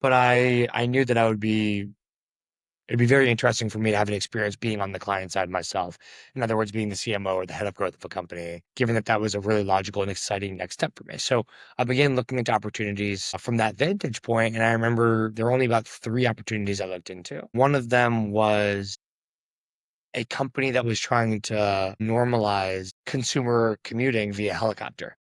But I knew that it'd be very interesting for me to have an experience being on the client side myself. In other words, being the CMO or the head of growth of a company, given that that was a really logical and exciting next step for me. So I began looking into opportunities from that vantage point, and I remember there were only about 3 opportunities I looked into. One of them was a company that was trying to normalize consumer commuting via helicopter.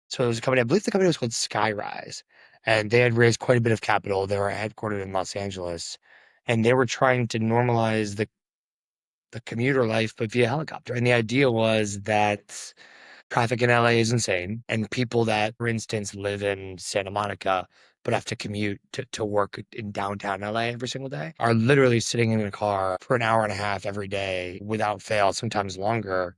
So it was a company, I believe the company was called Skyrise, and they had raised quite a bit of capital. They were headquartered in Los Angeles, and they were trying to normalize the commuter life, but via helicopter. And the idea was that traffic in LA is insane, and people that, for instance, live in Santa Monica but have to commute to work in downtown LA every single day are literally sitting in a car for an hour and a half every day without fail, sometimes longer,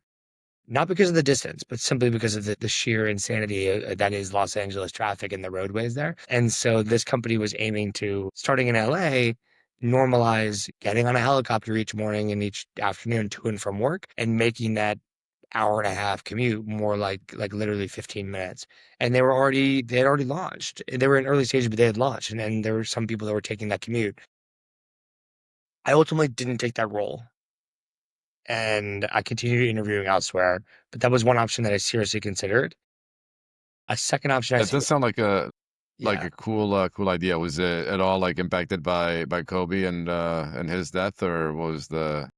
not because of the distance, but simply because of the sheer insanity that is Los Angeles traffic and the roadways there. And so this company was aiming to, starting in LA, normalize getting on a helicopter each morning and each afternoon to and from work and making that hour and a half commute more like literally 15 minutes. And they had already launched. They were in early stages, but they had launched. And then there were some people that were taking that commute. I ultimately didn't take that role and I continued interviewing elsewhere. But that was one option that I seriously considered. A second option That does sound like yeah. a cool idea. Was it at all like impacted by Kobe and his death, or what was the?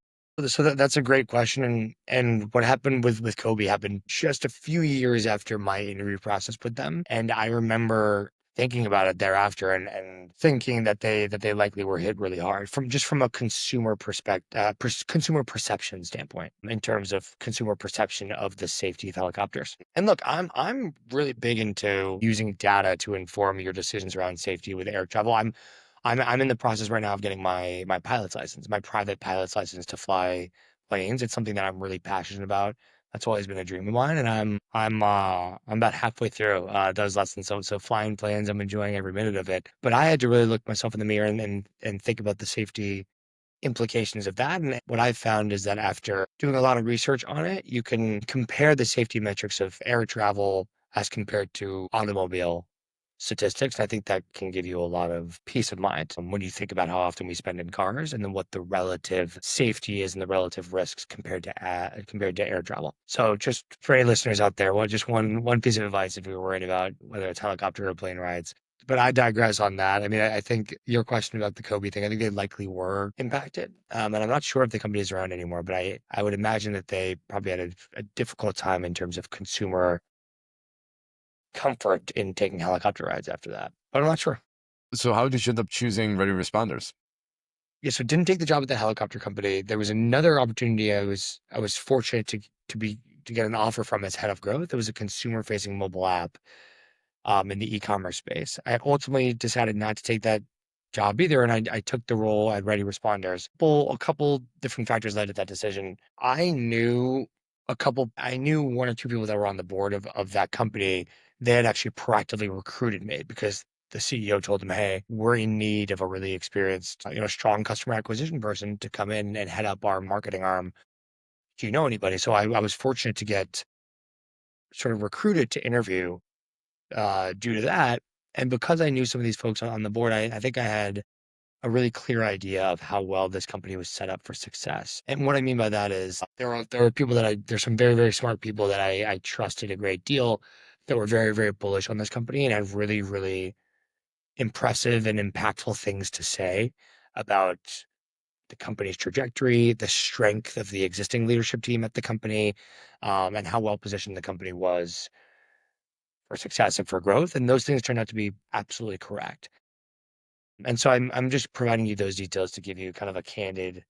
So that's a great question. And what happened with Kobe happened just a few years after my interview process with them. And I remember thinking about it thereafter and thinking that they likely were hit really hard from a consumer perspective, consumer perception standpoint in terms of consumer perception of the safety of helicopters. And look, I'm really big into using data to inform your decisions around safety with air travel. I'm in the process right now of getting my pilot's license, my private pilot's license to fly planes. It's something that I'm really passionate about. That's always been a dream of mine, and I'm about halfway through those lessons. So flying planes, I'm enjoying every minute of it. But I had to really look myself in the mirror and think about the safety implications of that. And what I've found is that after doing a lot of research on it, you can compare the safety metrics of air travel as compared to automobile statistics. I think that can give you a lot of peace of mind when you think about how often we spend in cars and then what the relative safety is and the relative risks compared to air travel. So just for any listeners out there, just one piece of advice if you're worried about whether it's helicopter or plane rides. But I digress on that. I mean, I think your question about the Kobe thing, I think they likely were impacted. And I'm not sure if the company is around anymore, but I would imagine that they probably had a difficult time in terms of consumer comfort in taking helicopter rides after that. But I'm not sure. So how did you end up choosing ready responders? Yeah, so didn't take the job at the helicopter company. There was another opportunity I was fortunate to get an offer from as head of growth. It was a consumer facing mobile app in the e-commerce space. I ultimately decided not to take that job either, and I took the role at Ready Responders. Well, a couple different factors led to that decision. I knew 1 or 2 people that were on the board of that company. They had actually proactively recruited me because the CEO told them, "Hey, we're in need of a really experienced, strong customer acquisition person to come in and head up our marketing arm. Do you know anybody?" So I was fortunate to get sort of recruited to interview due to that. And because I knew some of these folks on the board, I think I had a really clear idea of how well this company was set up for success. And what I mean by that is there are people there's some very, very smart people that I trusted a great deal that were very, very bullish on this company and had really, really impressive and impactful things to say about the company's trajectory, the strength of the existing leadership team at the company, and how well positioned the company was for success and for growth. And those things turned out to be absolutely correct. And so I'm just providing you those details to give you kind of a candid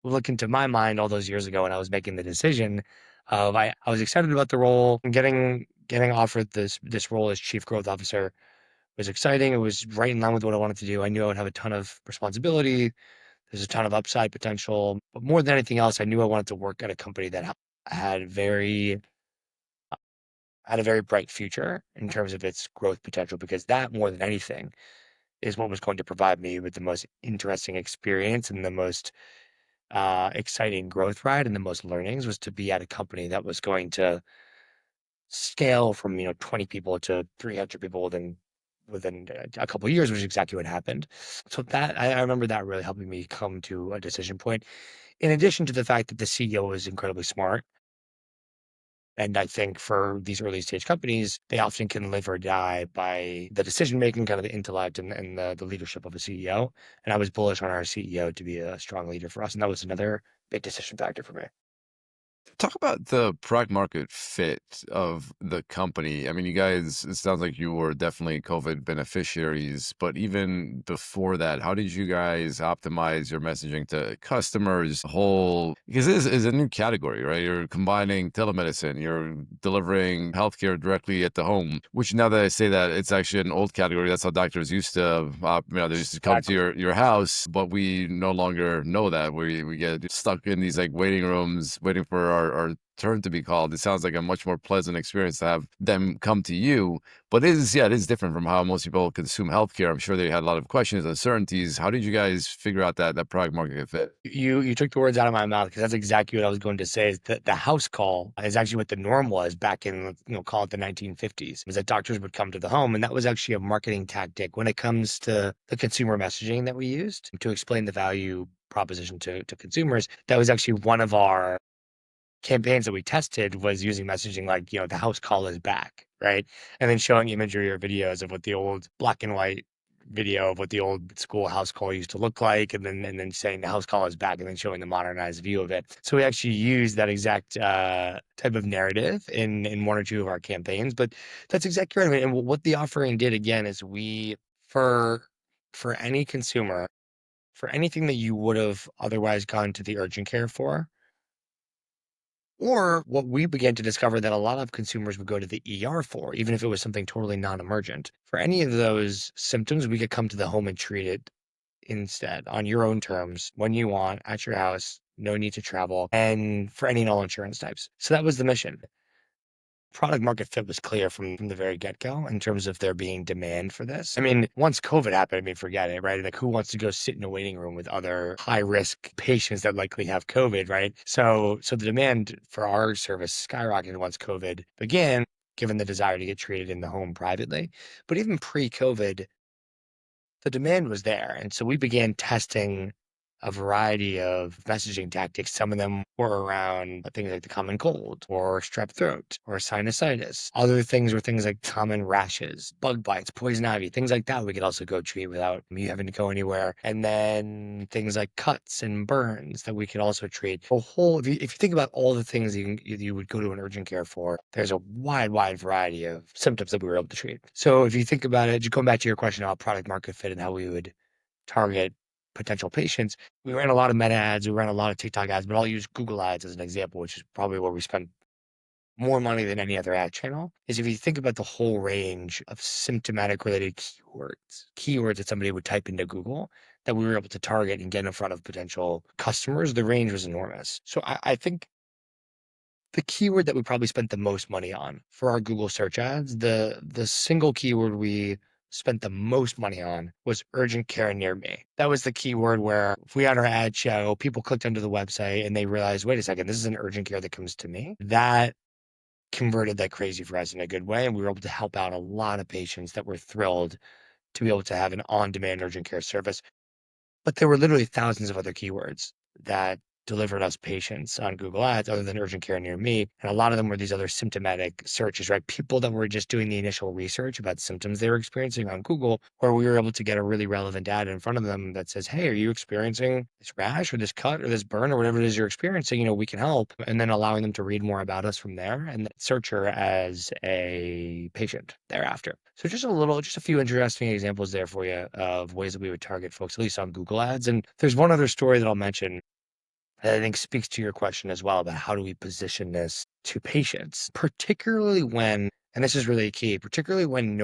look into my mind all those years ago when I was making the decision of I was excited about the role and getting offered this role as chief growth officer was exciting. It was right in line with what I wanted to do. I knew I would have a ton of responsibility. There's a ton of upside potential, but more than anything else, I knew I wanted to work at a company that had very had a very bright future in terms of its growth potential, because that more than anything is what was going to provide me with the most interesting experience and the most exciting growth ride and the most learnings was to be at a company that was going to scale from 20 people to 300 people within a couple of years, which is exactly what happened. So that I remember that really helping me come to a decision point. In addition to the fact that the CEO is incredibly smart, and I think for these early stage companies, they often can live or die by the decision making, kind of the intellect and the leadership of a CEO. And I was bullish on our CEO to be a strong leader for us, and that was another big decision factor for me. Talk about the product market fit of the company. I mean, you guys, it sounds like you were definitely COVID beneficiaries, but even before that, how did you guys optimize your messaging to customers? Whole because this is a new category, right? You're combining telemedicine, you're delivering healthcare directly at the home. Which now that I say that, it's actually an old category. That's how doctors used to, they used to come to Exactly. your house, but we no longer know that. We get stuck in these like waiting rooms, waiting for our turn to be called. It sounds like a much more pleasant experience to have them come to you. But it is different from how most people consume healthcare. I'm sure they had a lot of questions, uncertainties. How did you guys figure out that product market fit? You took the words out of my mouth because that's exactly what I was going to say. Is that the house call is actually what the norm was back in call it the 1950s. Was that doctors would come to the home, and that was actually a marketing tactic when it comes to the consumer messaging that we used to explain the value proposition to consumers. That was actually one of our campaigns that we tested was using messaging like, the house call is back, right? And then showing imagery or videos of what the old black and white video of what the old school house call used to look like, and then saying the house call is back, and then showing the modernized view of it. So we actually used that exact type of narrative in one or two of our campaigns. But that's exactly right. I mean, and what the offering did again is for for any consumer, for anything that you would have otherwise gone to the urgent care for, or what we began to discover that a lot of consumers would go to the ER for, even if it was something totally non-emergent. For any of those symptoms, we could come to the home and treat it instead on your own terms, when you want, at your house, no need to travel, and for any and all insurance types. So that was the mission. Product market fit was clear from the very get-go in terms of there being demand for this. I mean, once COVID happened, I mean, forget it, right? Like, who wants to go sit in a waiting room with other high-risk patients that likely have COVID, right? So the demand for our service skyrocketed once COVID began, given the desire to get treated in the home privately. But even pre-COVID, the demand was there. And so we began testing a variety of messaging tactics. Some of them were around things like the common cold or strep throat or sinusitis. Other things were things like common rashes, bug bites, poison ivy, things like that. We could also go treat without you having to go anywhere. And then things like cuts and burns that we could also treat. If you think about all the things you would go to an urgent care for, there's a wide variety of symptoms that we were able to treat. So if you think about it, just going back to your question about product market fit and how we would target potential patients, we ran a lot of meta ads, we ran a lot of TikTok ads, but I'll use Google ads as an example, which is probably where we spend more money than any other ad channel. Is if you think about the whole range of symptomatic related keywords that somebody would type into Google that we were able to target and get in front of potential customers, the range was enormous. So I think the keyword that we probably spent the most money on for our Google search ads, the single keyword we spent the most money on was urgent care near me. That was the keyword where if we had our ad show, people clicked onto the website and they realized, wait a second, this is an urgent care that comes to me. That converted like crazy for us in a good way. And we were able to help out a lot of patients that were thrilled to be able to have an on-demand urgent care service. But there were literally thousands of other keywords that delivered us patients on Google Ads other than urgent care near me. And a lot of them were these other symptomatic searches, right? People that were just doing the initial research about symptoms they were experiencing on Google, where we were able to get a really relevant ad in front of them that says, hey, are you experiencing this rash or this cut or this burn or whatever it is you're experiencing? We can help. And then allowing them to read more about us from there and search her as a patient thereafter. So just a few interesting examples there for you of ways that we would target folks, at least on Google Ads. And there's one other story that I'll mention that I think speaks to your question as well about how do we position this to patients, particularly when, and this is really key, particularly when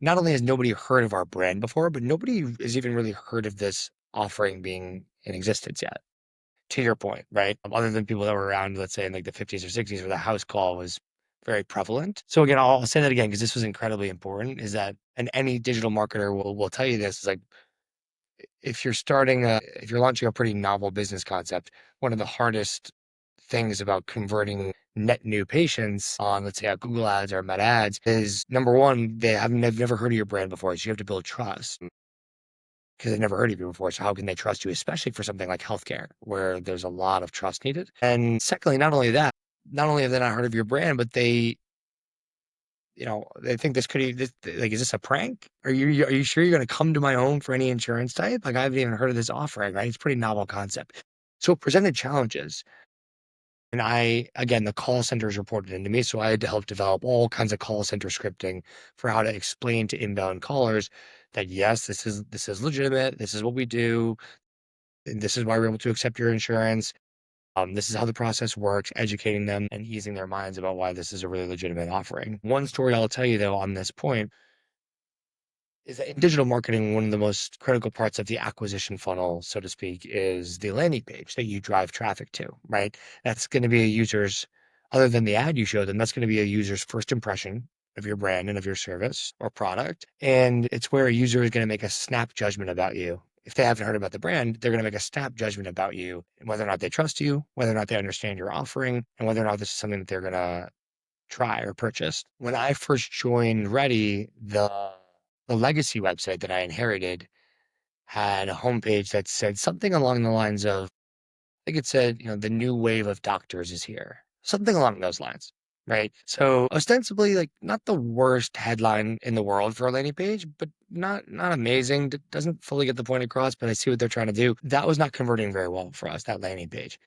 not only has nobody heard of our brand before, but nobody has even really heard of this offering being in existence yet. To your point, right? Other than people that were around, let's say in like the 50s or 60s, where the house call was very prevalent. So again, I'll say that again because this was incredibly important. Is that, and any digital marketer will tell you this, is like if you're launching a pretty novel business concept, one of the hardest things about converting net new patients on, let's say, Google Ads or Meta Ads is number one, they've never heard of your brand before, so you have to build trust because they've never heard of you before. So how can they trust you, especially for something like healthcare, where there's a lot of trust needed? And secondly, not only that, not only have they not heard of your brand, but they think like, is this a prank? Are you sure you're going to come to my home for any insurance type? Like, I haven't even heard of this offering, right? It's a pretty novel concept. So it presented challenges. And again, the call centers reported into me. So I had to help develop all kinds of call center scripting for how to explain to inbound callers that, yes, this is legitimate. This is what we do. And this is why we're able to accept your insurance. This is how the process works, educating them and easing their minds about why this is a really legitimate offering. One story I'll tell you, though, on this point is that in digital marketing, one of the most critical parts of the acquisition funnel, so to speak, is the landing page that you drive traffic to, right? That's going to be a user's, other than the ad you show them, that's going to be a user's first impression of your brand and of your service or product. And it's where a user is going to make a snap judgment about you. If they haven't heard about the brand, they're going to make a snap judgment about you, and whether or not they trust you, whether or not they understand your offering, and whether or not this is something that they're going to try or purchase. When I first joined Ready, the legacy website that I inherited had a homepage that said something along the lines of, I think it said, the new wave of doctors is here. Something along those lines. Right. So ostensibly, like, not the worst headline in the world for a landing page, but not amazing. Doesn't fully get the point across, but I see what they're trying to do. That was not converting very well for us, that landing page.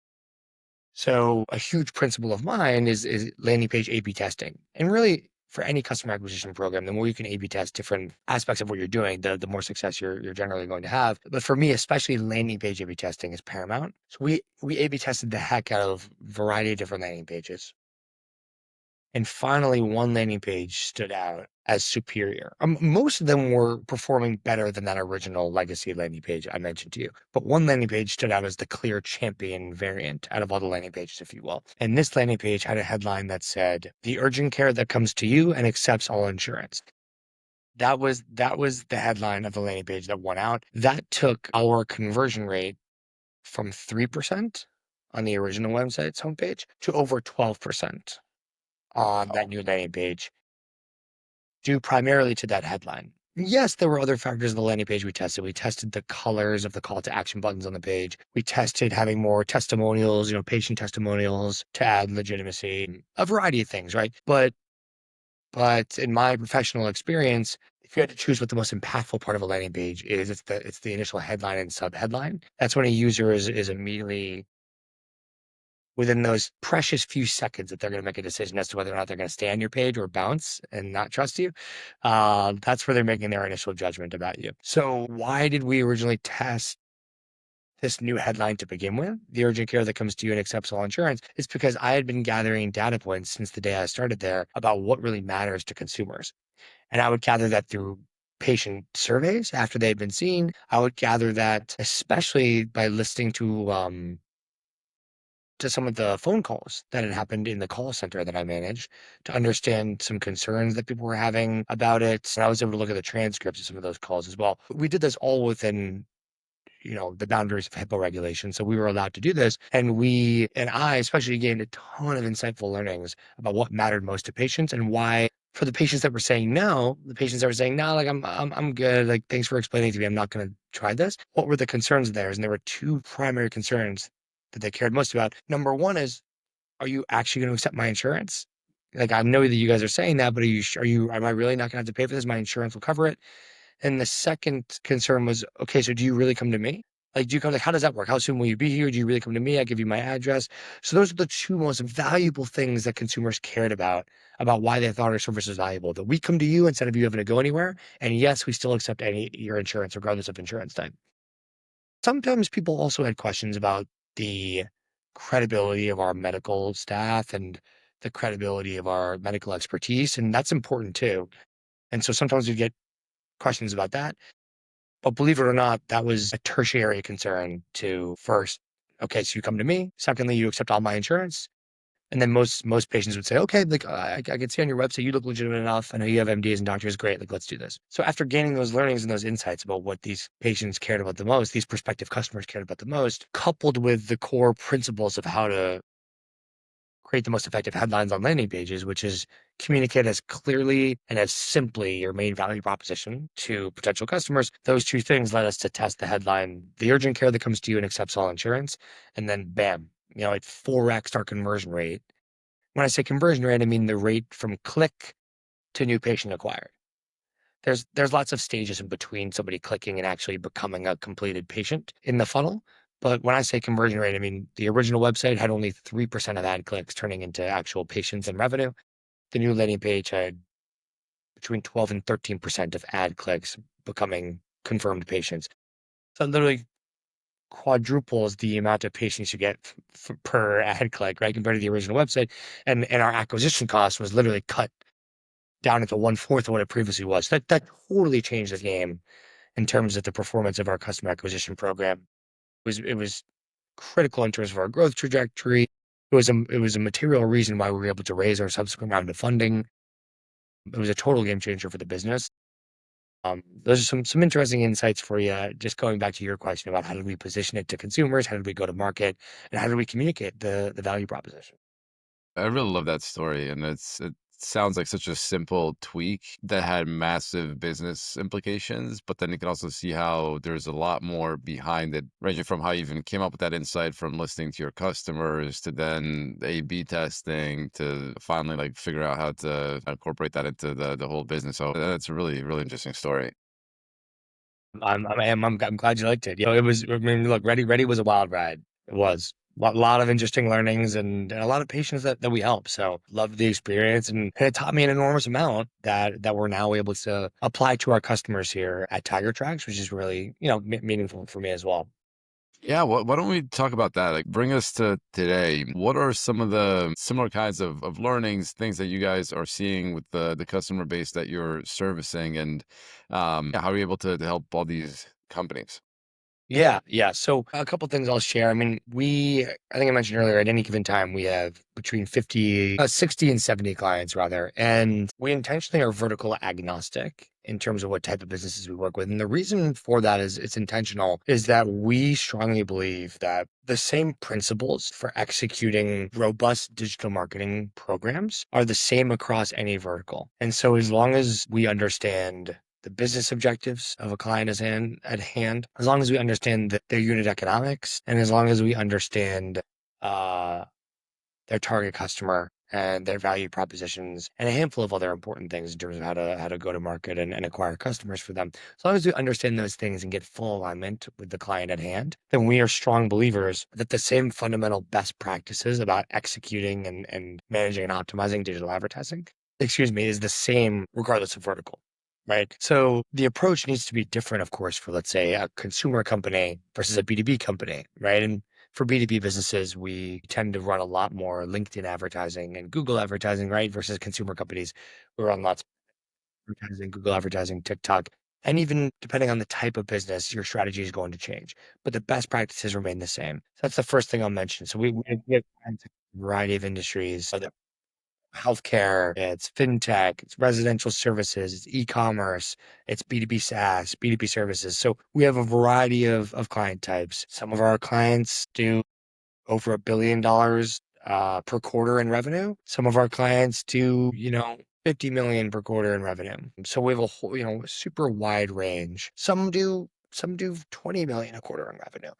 So a huge principle of mine is landing page A/B testing. And really, for any customer acquisition program, the more you can A/B test different aspects of what you're doing, the more success you're generally going to have. But for me, especially landing page A/B testing is paramount. So we A/B tested the heck out of a variety of different landing pages. And finally, one landing page stood out as superior. Most of them were performing better than that original legacy landing page I mentioned to you. But one landing page stood out as the clear champion variant out of all the landing pages, if you will. And this landing page had a headline that said, "The urgent care that comes to you and accepts all insurance." That was the headline of the landing page that won out. That took our conversion rate from 3% on the original website's homepage to over 12% on that new landing page, due primarily to that headline. Yes, there were other factors of the landing page we tested. We tested the colors of the call to action buttons on the page. We tested having more testimonials, patient testimonials to add legitimacy, a variety of things, right? But in my professional experience, if you had to choose what the most impactful part of a landing page is, it's the initial headline and subheadline. That's when a user is immediately within those precious few seconds that they're going to make a decision as to whether or not they're going to stay on your page or bounce and not trust you. That's where they're making their initial judgment about you. So why did we originally test this new headline to begin with? The urgent care that comes to you and accepts all insurance. It's because I had been gathering data points since the day I started there about what really matters to consumers. And I would gather that through patient surveys after they'd been seen. I would gather that especially by listening to some of the phone calls that had happened in the call center that I managed to understand some concerns that people were having about it. And I was able to look at the transcripts of some of those calls as well. We did this all within, the boundaries of HIPAA regulation. So we were allowed to do this. And I especially gained a ton of insightful learnings about what mattered most to patients and why, For the patients that were saying no, the patients that were saying no, like I'm good. Like thanks for explaining to me. I'm not going to try this. What were the concerns of theirs? And there were two primary concerns that they cared most about. Number one is, are you actually going to accept my insurance? Like I know that you guys are saying that, but am I really not going to have to pay for this? My insurance will cover it. And the second concern was, okay, so do you really come to me? Like, do you come, like, how does that work? How soon will you be here? Do you really come to me? I give you my address. So those are the two most valuable things that consumers cared about why they thought our service was valuable, that we come to you instead of you having to go anywhere. And yes, we still accept your insurance, regardless of insurance type. Sometimes people also had questions about the credibility of our medical staff and the credibility of our medical expertise. And that's important too. And so sometimes we get questions about that. But believe it or not, that was a tertiary concern to first. Okay, so you come to me. Secondly, you accept all my insurance. And then most patients would say, okay, like I can see on your website you look legitimate enough. I know you have MDs and doctors. Great, like let's do this. So after gaining those learnings and those insights about what these patients cared about the most, these prospective customers cared about the most, coupled with the core principles of how to create the most effective headlines on landing pages, which is communicate as clearly and as simply your main value proposition to potential customers. Those two things led us to test the headline, the urgent care that comes to you and accepts all insurance. And then bam, it 4x our conversion rate. When I say conversion rate, I mean the rate from click to new patient acquired. There's lots of stages in between somebody clicking and actually becoming a completed patient in the funnel. But when I say conversion rate, I mean the original website had only 3% of ad clicks turning into actual patients and revenue. The new landing page had between 12 and 13% of ad clicks becoming confirmed patients. So it literally quadruples the amount of patients you get per ad click, right? Compared to the original website. And our acquisition cost was literally cut down into 1/4 of what it previously was. That totally changed the game in terms of the performance of our customer acquisition program. It was critical in terms of our growth trajectory. It was a material reason why we were able to raise our subsequent round of funding. It was a total game changer for the business. Those are some interesting insights for you. Just going back to your question about how did we position it to consumers, how did we go to market, and how did we communicate the value proposition? I really love that story, and it sounds like such a simple tweak that had massive business implications, but then you can also see how there's a lot more behind it, ranging from how you even came up with that insight from listening to your customers to then A/B testing to finally like figure out how to incorporate that into the whole business. So that's a really, really interesting story. I'm glad you liked it. It was. I mean, look, Ready was a wild ride. It was a lot of interesting learnings and a lot of patients that we helped. So loved the experience, and it taught me an enormous amount that we're now able to apply to our customers here at Tiger Tracks, which is really meaningful for me as well. Yeah, why don't we talk about that? Like, bring us to today. What are some of the similar kinds of learnings, things that you guys are seeing with the customer base that you're servicing, and yeah, how are you able to help all these companies? Yeah, yeah. So a couple things I'll share. I mean, I think I mentioned earlier, at any given time, we have between 60 and 70 clients rather. And we intentionally are vertical agnostic in terms of what type of businesses we work with. And the reason for that is it's intentional, is that we strongly believe that the same principles for executing robust digital marketing programs are the same across any vertical. And so as long as we understand the business objectives of a client at hand, as long as we understand their unit economics, and as long as we understand uh, their target customer and their value propositions, and a handful of other important things in terms of how to go to market and acquire customers for them. As long as we understand those things and get full alignment with the client at hand, then we are strong believers that the same fundamental best practices about executing and managing and optimizing digital advertising, is the same regardless of vertical. Right. So the approach needs to be different, of course, for let's say a consumer company versus a B2B company, right? And for B2B businesses, we tend to run a lot more LinkedIn advertising and Google advertising, right? Versus consumer companies who run lots of advertising, Google advertising, TikTok. And even depending on the type of business, your strategy is going to change. But the best practices remain the same. So that's the first thing I'll mention. So we have clients in a variety of industries, so healthcare, it's fintech, it's residential services, it's e-commerce, it's B2B SaaS, B2B services. So we have a variety of client types. Some of our clients do over $1 billion per quarter in revenue. Some of our clients do, 50 million per quarter in revenue. So we have a whole, super wide range. Some do 20 million a quarter in revenue.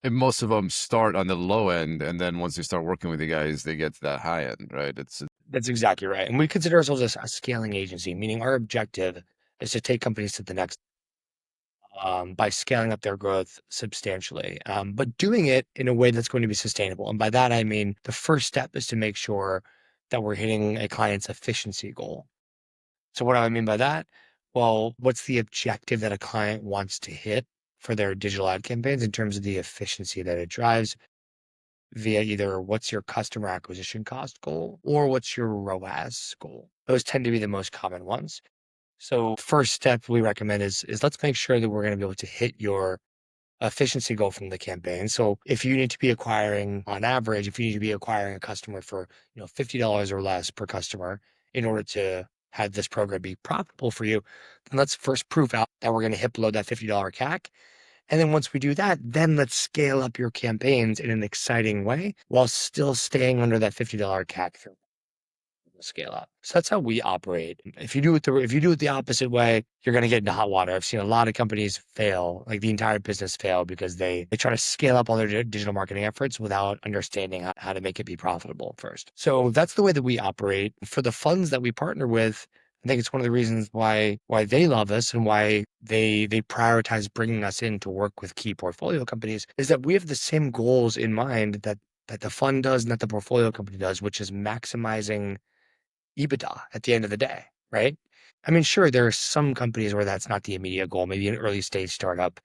And most of them start on the low end, and then once they start working with you guys, they get to that high end, right? That's exactly right. And we consider ourselves a scaling agency, meaning our objective is to take companies to the next by scaling up their growth substantially, but doing it in a way that's going to be sustainable. And by that, I mean the first step is to make sure that we're hitting a client's efficiency goal. So, what do I mean by that? Well, what's the objective that a client wants to hit for their digital ad campaigns in terms of the efficiency that it drives via either what's your customer acquisition cost goal or what's your ROAS goal? Those tend to be the most common ones. So first step we recommend is let's make sure that we're going to be able to hit your efficiency goal from the campaign. So if you need to be acquiring on average, if you need to be acquiring a customer for, $50 or less per customer in order to have this program be profitable for you, then let's first prove out that we're going to hit below that $50 CAC. And then once we do that, then let's scale up your campaigns in an exciting way while still staying under that $50 CAC scale up. So that's how we operate. If you do it the opposite way, you're going to get into hot water. I've seen a lot of companies fail, like the entire business fail because they try to scale up all their digital marketing efforts without understanding how to make it be profitable first. So that's the way that we operate. For the funds that we partner with, I think it's one of the reasons why they love us and why they prioritize bringing us in to work with key portfolio companies is that we have the same goals in mind that the fund does and that the portfolio company does, which is maximizing EBITDA at the end of the day, right? I mean, sure, there are some companies where that's not the immediate goal. Maybe an early stage startup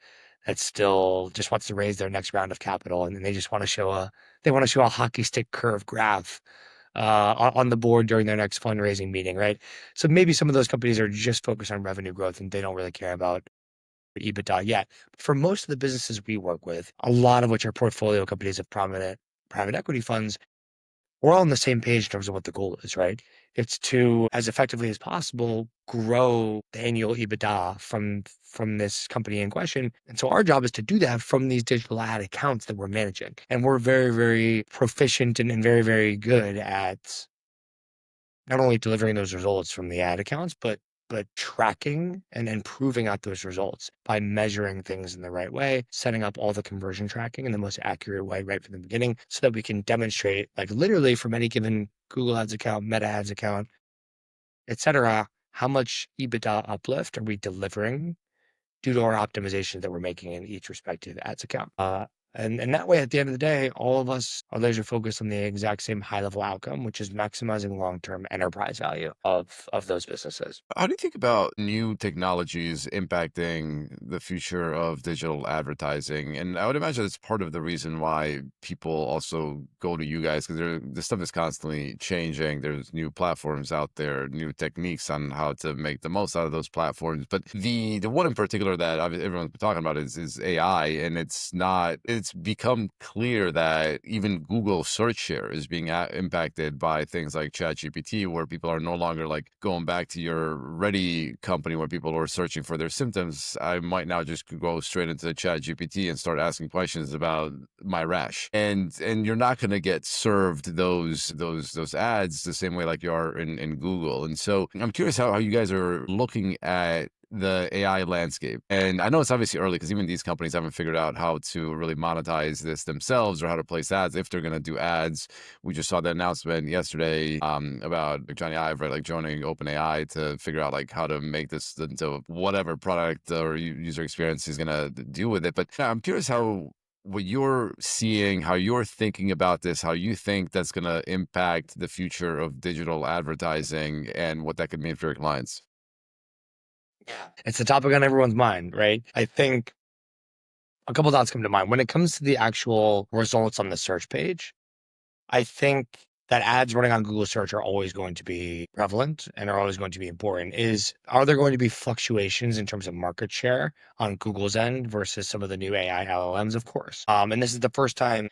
that still just wants to raise their next round of capital, and they just want to show a hockey stick curve graph on the board during their next fundraising meeting, right? So maybe some of those companies are just focused on revenue growth and they don't really care about EBITDA yet. For most of the businesses we work with, a lot of which are portfolio companies of prominent private equity funds, we're all on the same page in terms of what the goal is, right? It's to, as effectively as possible, grow the annual EBITDA from this company in question. And so our job is to do that from these digital ad accounts that we're managing. And we're very, very proficient and very, very good at not only delivering those results from the ad accounts, but tracking and proving out those results by measuring things in the right way, setting up all the conversion tracking in the most accurate way right from the beginning so that we can demonstrate, like literally from any given Google Ads account, Meta Ads account, etc., how much EBITDA uplift are we delivering due to our optimizations that we're making in each respective ads account. And that way, at the end of the day, all of us are laser focused on the exact same high level outcome, which is maximizing long term enterprise value of those businesses. How do you think about new technologies impacting the future of digital advertising? And I would imagine it's part of the reason why people also go to you guys because this stuff is constantly changing. There's new platforms out there, new techniques on how to make the most out of those platforms. But the one in particular that everyone's been talking about is AI, and it's become clear that even Google search share is being impacted by things like ChatGPT, where people are no longer like going back to your Ready company where people are searching for their symptoms. I might now just go straight into ChatGPT and start asking questions about my rash, and you're not going to get served those ads the same way like you are in Google. And so I'm curious how you guys are looking at the AI landscape. And I know it's obviously early because even these companies haven't figured out how to really monetize this themselves or how to place ads if they're going to do ads. We just saw the announcement yesterday about like, Johnny Ive, right, like joining OpenAI to figure out like how to make this into whatever product or user experience he's going to deal with it. But yeah, I'm curious how what you're seeing, how you're thinking about this, how you think that's going to impact the future of digital advertising and what that could mean for your clients. Yeah. It's a topic on everyone's mind, right? I think a couple thoughts come to mind. When it comes to the actual results on the search page, I think that ads running on Google search are always going to be prevalent and are always going to be important. Are there going to be fluctuations in terms of market share on Google's end versus some of the new AI LLMs? Of course. And this is the first time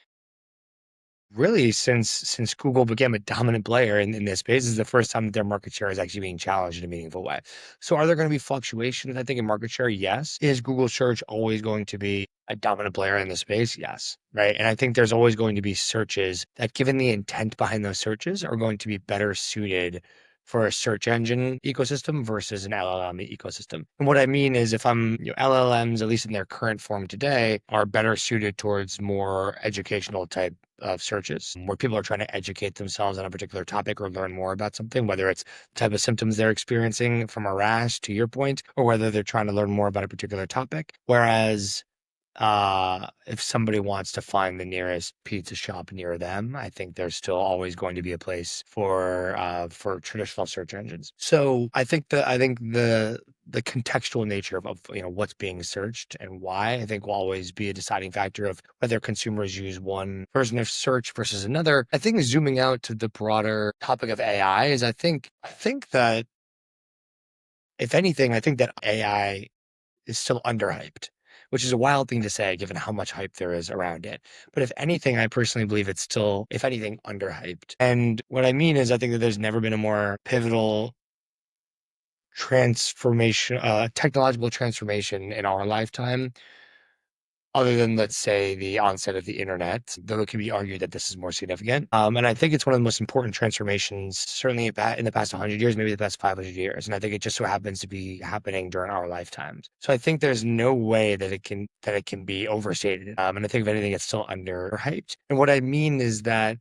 really since Google became a dominant player in this space. This is the first time that their market share is actually being challenged in a meaningful way. So are there going to be fluctuations, I think, in market share? Yes. Is Google search always going to be a dominant player in the space? Yes. Right. And I think there's always going to be searches that, given the intent behind those searches, are going to be better suited for a search engine ecosystem versus an LLM ecosystem. And what I mean is if LLMs, at least in their current form today, are better suited towards more educational type of searches where people are trying to educate themselves on a particular topic or learn more about something, whether it's the type of symptoms they're experiencing from a rash, to your point, or whether they're trying to learn more about a particular topic. Whereas if somebody wants to find the nearest pizza shop near them, I think there's still always going to be a place for traditional search engines. So I think the contextual nature of what's being searched and why, I think, will always be a deciding factor of whether consumers use one version of search versus another. I think zooming out to the broader topic of AI is I think that if anything, I think that AI is still underhyped, which is a wild thing to say given how much hype there is around it. But if anything, I personally believe it's still, if anything, underhyped. And what I mean is I think that there's never been a more pivotal transformation, technological transformation in our lifetime, other than, let's say, the onset of the internet, though it can be argued that this is more significant. And I think it's one of the most important transformations, certainly in the past 100 years, maybe the past 500 years. And I think it just so happens to be happening during our lifetimes. So I think there's no way that it can be overstated. And I think if anything, it's still underhyped. And what I mean is that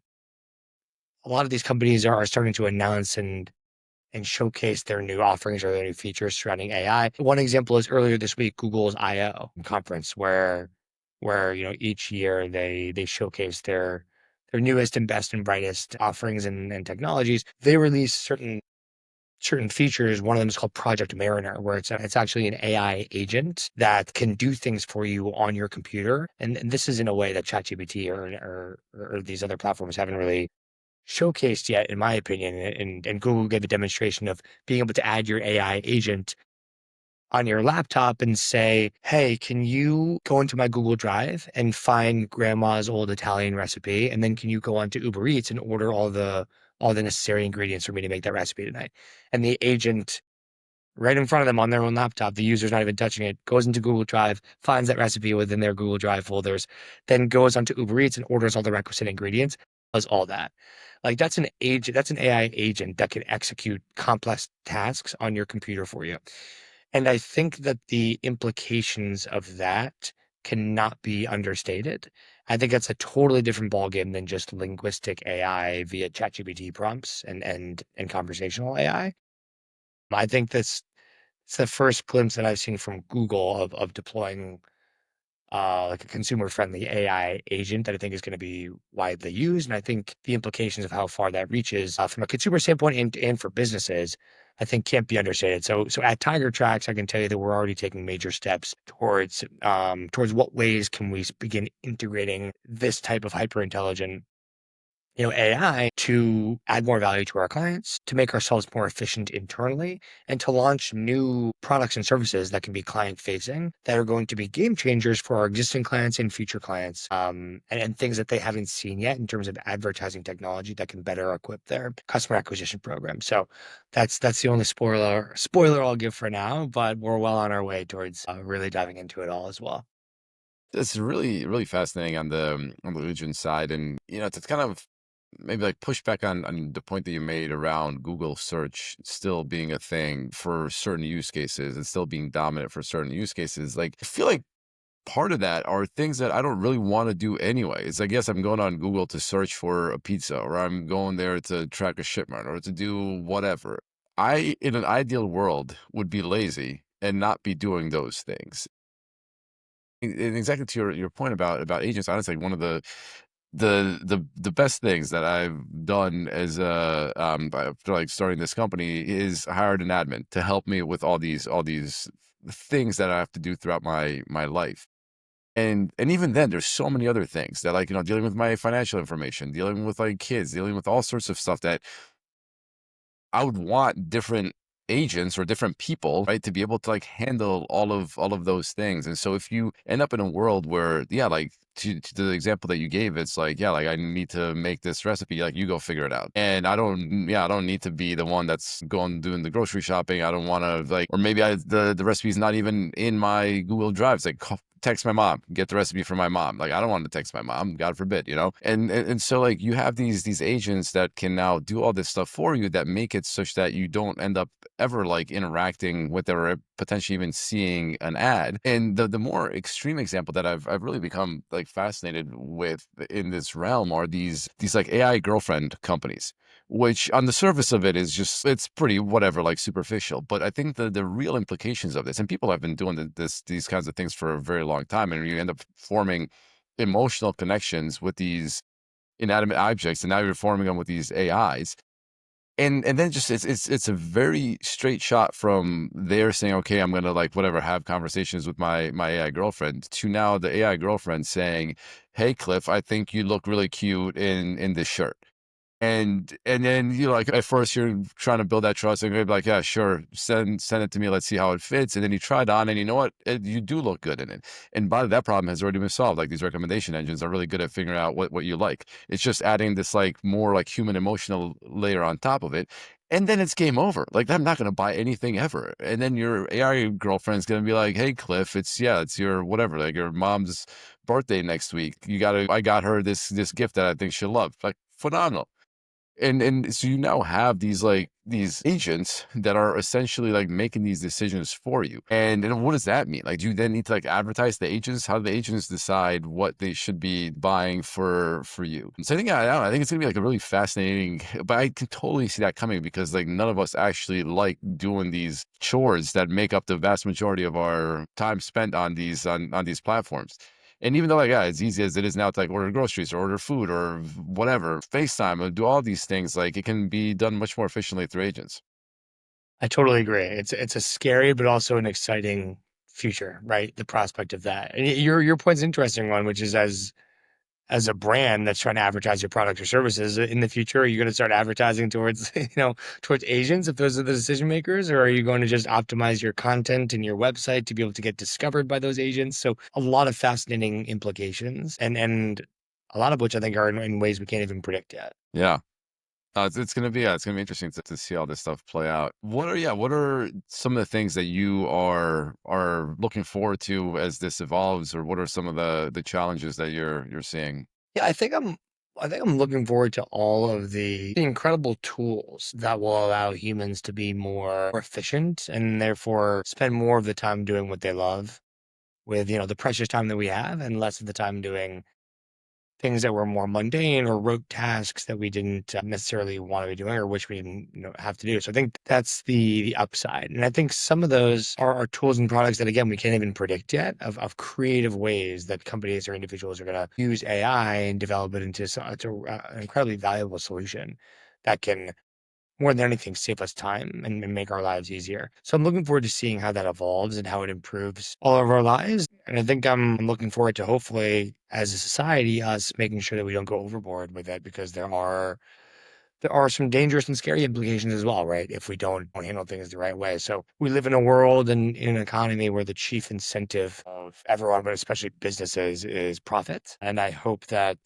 a lot of these companies are starting to announce and showcase their new offerings or their new features surrounding AI. One example is earlier this week, Google's I/O conference, where each year they showcase their newest and best and brightest offerings and technologies. They release certain features. One of them is called Project Mariner, where it's actually an AI agent that can do things for you on your computer. And this is in a way that ChatGPT or these other platforms haven't really showcased yet, in my opinion. And Google gave a demonstration of being able to add your AI agent on your laptop and say, hey, can you go into my Google Drive and find grandma's old Italian recipe? And then can you go onto Uber Eats and order all the necessary ingredients for me to make that recipe tonight? And the agent right in front of them on their own laptop, the user's not even touching it, goes into Google Drive, finds that recipe within their Google Drive folders, then goes onto Uber Eats and orders all the requisite ingredients, does all that. Like that's an AI agent that can execute complex tasks on your computer for you. And I think that the implications of that cannot be understated. I think that's a totally different ballgame than just linguistic AI via ChatGPT prompts and conversational AI. I think it's the first glimpse that I've seen from Google of deploying like a consumer-friendly AI agent that I think is going to be widely used. And I think the implications of how far that reaches from a consumer standpoint and for businesses, I think can't be understated. So at Tiger Tracks, I can tell you that we're already taking major steps towards what ways can we begin integrating this type of hyper intelligent AI to add more value to our clients, to make ourselves more efficient internally, and to launch new products and services that can be client facing that are going to be game changers for our existing clients and future clients, and things that they haven't seen yet in terms of advertising technology that can better equip their customer acquisition program. So that's the only spoiler I'll give for now, but we're well on our way towards really diving into it all as well. It's really, really fascinating on the religion side, and to kind of maybe like push back on the point that you made around Google search still being a thing for certain use cases and still being dominant for certain use cases. Like, I feel like part of that are things that I don't really want to do anyway. It's like, yes, I'm going on Google to search for a pizza, or I'm going there to track a shipment, or to do whatever. I, in an ideal world, would be lazy and not be doing those things. And exactly to your point about agents, honestly, one of the best things that I've done as after like starting this company is hired an admin to help me with all these things that I have to do throughout my life. And even then, there's so many other things that, like, dealing with my financial information, dealing with like kids, dealing with all sorts of stuff that I would want different agents or different people, right, to be able to like handle all of those things. And so if you end up in a world where, yeah, like to the example that you gave, it's like, yeah, like I need to make this recipe, like you go figure it out. And I don't need to be the one that's going doing the grocery shopping. I don't want to like, or maybe the recipe's not even in my Google Drives. Like, text my mom, get the recipe from my mom. Like I don't want to text my mom, God forbid, you know? And so like you have these agents that can now do all this stuff for you that make it such that you don't end up ever like interacting with or potentially even seeing an ad. And the more extreme example that I've really become like fascinated with in this realm are these like AI girlfriend companies, which on the surface of it is just it's pretty whatever, like superficial. But I think the real implications of this, and people have been doing these kinds of things for a very long time, and you end up forming emotional connections with these inanimate objects, and now you're forming them with these AIs. And then just it's a very straight shot from there saying, okay, I'm gonna like whatever have conversations with my AI girlfriend to now the AI girlfriend saying, hey Cliff, I think you look really cute in this shirt. And then you like at first you're trying to build that trust and you're like, yeah, sure, send it to me. Let's see how it fits. And then you try it on, and you know what? You do look good in it. And by that problem has already been solved. Like these recommendation engines are really good at figuring out what you like. It's just adding this like more like human emotional layer on top of it. And then it's game over. Like I'm not gonna buy anything ever. And then your AI girlfriend's gonna be like, hey Cliff, it's your whatever, like your mom's birthday next week. I got her this gift that I think she'll love. Like phenomenal. And so you now have these like these agents that are essentially like making these decisions for you. And what does that mean? Like, do you then need to like advertise the agents? How do the agents decide what they should be buying for you? So I think I don't know, I think it's gonna be like a really fascinating, but I can totally see that coming because like none of us actually like doing these chores that make up the vast majority of our time spent on these platforms. And even though, like, yeah, as easy as it is now to like order groceries or order food or whatever, FaceTime or do all these things, like it can be done much more efficiently through agents. I totally agree. It's a scary but also an exciting future, right? The prospect of that. And your point's an interesting one, which is as a brand that's trying to advertise your product or services in the future, are you going to start advertising towards, towards agents if those are the decision makers, or are you going to just optimize your content and your website to be able to get discovered by those agents? So a lot of fascinating implications and a lot of which I think are in ways we can't even predict yet. Yeah. It's gonna be it's gonna be interesting to see all this stuff play out. What are some of the things that you are looking forward to as this evolves, or what are some of the challenges that you're seeing? Yeah, I think I'm looking forward to all of the incredible tools that will allow humans to be more efficient and therefore spend more of the time doing what they love with, the precious time that we have and less of the time doing things that were more mundane or rote tasks that we didn't necessarily want to be doing or which we didn't have to do. So I think that's the upside. And I think some of those are tools and products that, again, we can't even predict yet of creative ways that companies or individuals are going to use AI and develop it into an incredibly valuable solution that can more than anything, save us time and make our lives easier. So I'm looking forward to seeing how that evolves and how it improves all of our lives. And I think I'm looking forward to hopefully, as a society, us making sure that we don't go overboard with it because there are some dangerous and scary implications as well, right? If we don't handle things the right way. So we live in a world and in an economy where the chief incentive of everyone, but especially businesses, is profit. And I hope that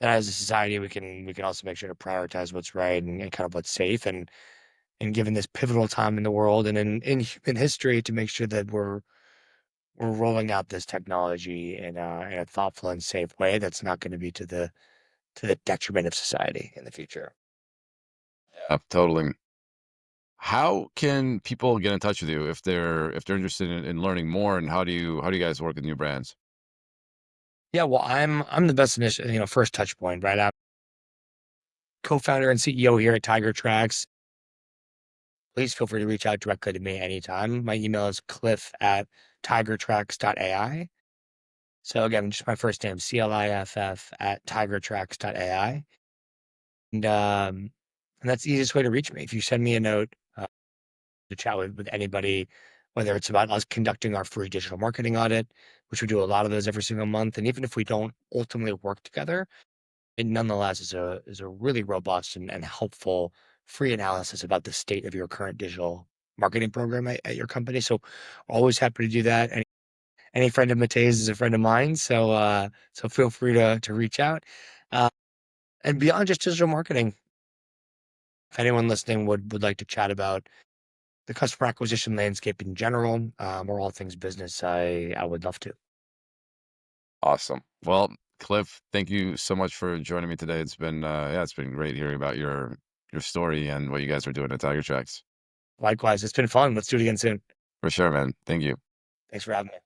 as a society we can also make sure to prioritize what's right and kind of what's safe and given this pivotal time in the world and in human history to make sure that we're rolling out this technology in a thoughtful and safe way that's not going to be to the detriment of society in the future. Yeah, totally. How can people get in touch with you if they're interested in learning more, and how do you guys work with new brands? Yeah, well, I'm the best initial, first touch point, right? I'm co-founder and CEO here at Tiger Tracks. Please feel free to reach out directly to me anytime. My email is cliff@tigertracks.ai. So again, just my first name, Cliff @tigertracks.ai. And that's the easiest way to reach me. If you send me a note to chat with anybody, whether it's about us conducting our free digital marketing audit, which we do a lot of those every single month, and even if we don't ultimately work together, it nonetheless is a really robust and helpful free analysis about the state of your current digital marketing program at your company. So always happy to do that. Any friend of Matei's is a friend of mine. So feel free to reach out. Uh, and beyond just digital marketing, if anyone listening would like to chat about the customer acquisition landscape in general, or all things business, I would love to. Awesome. Well, Cliff, thank you so much for joining me today. It's been yeah, it's been great hearing about your story and what you guys are doing at Tiger Tracks. Likewise, it's been fun. Let's do it again soon. For sure, man. Thank you. Thanks for having me.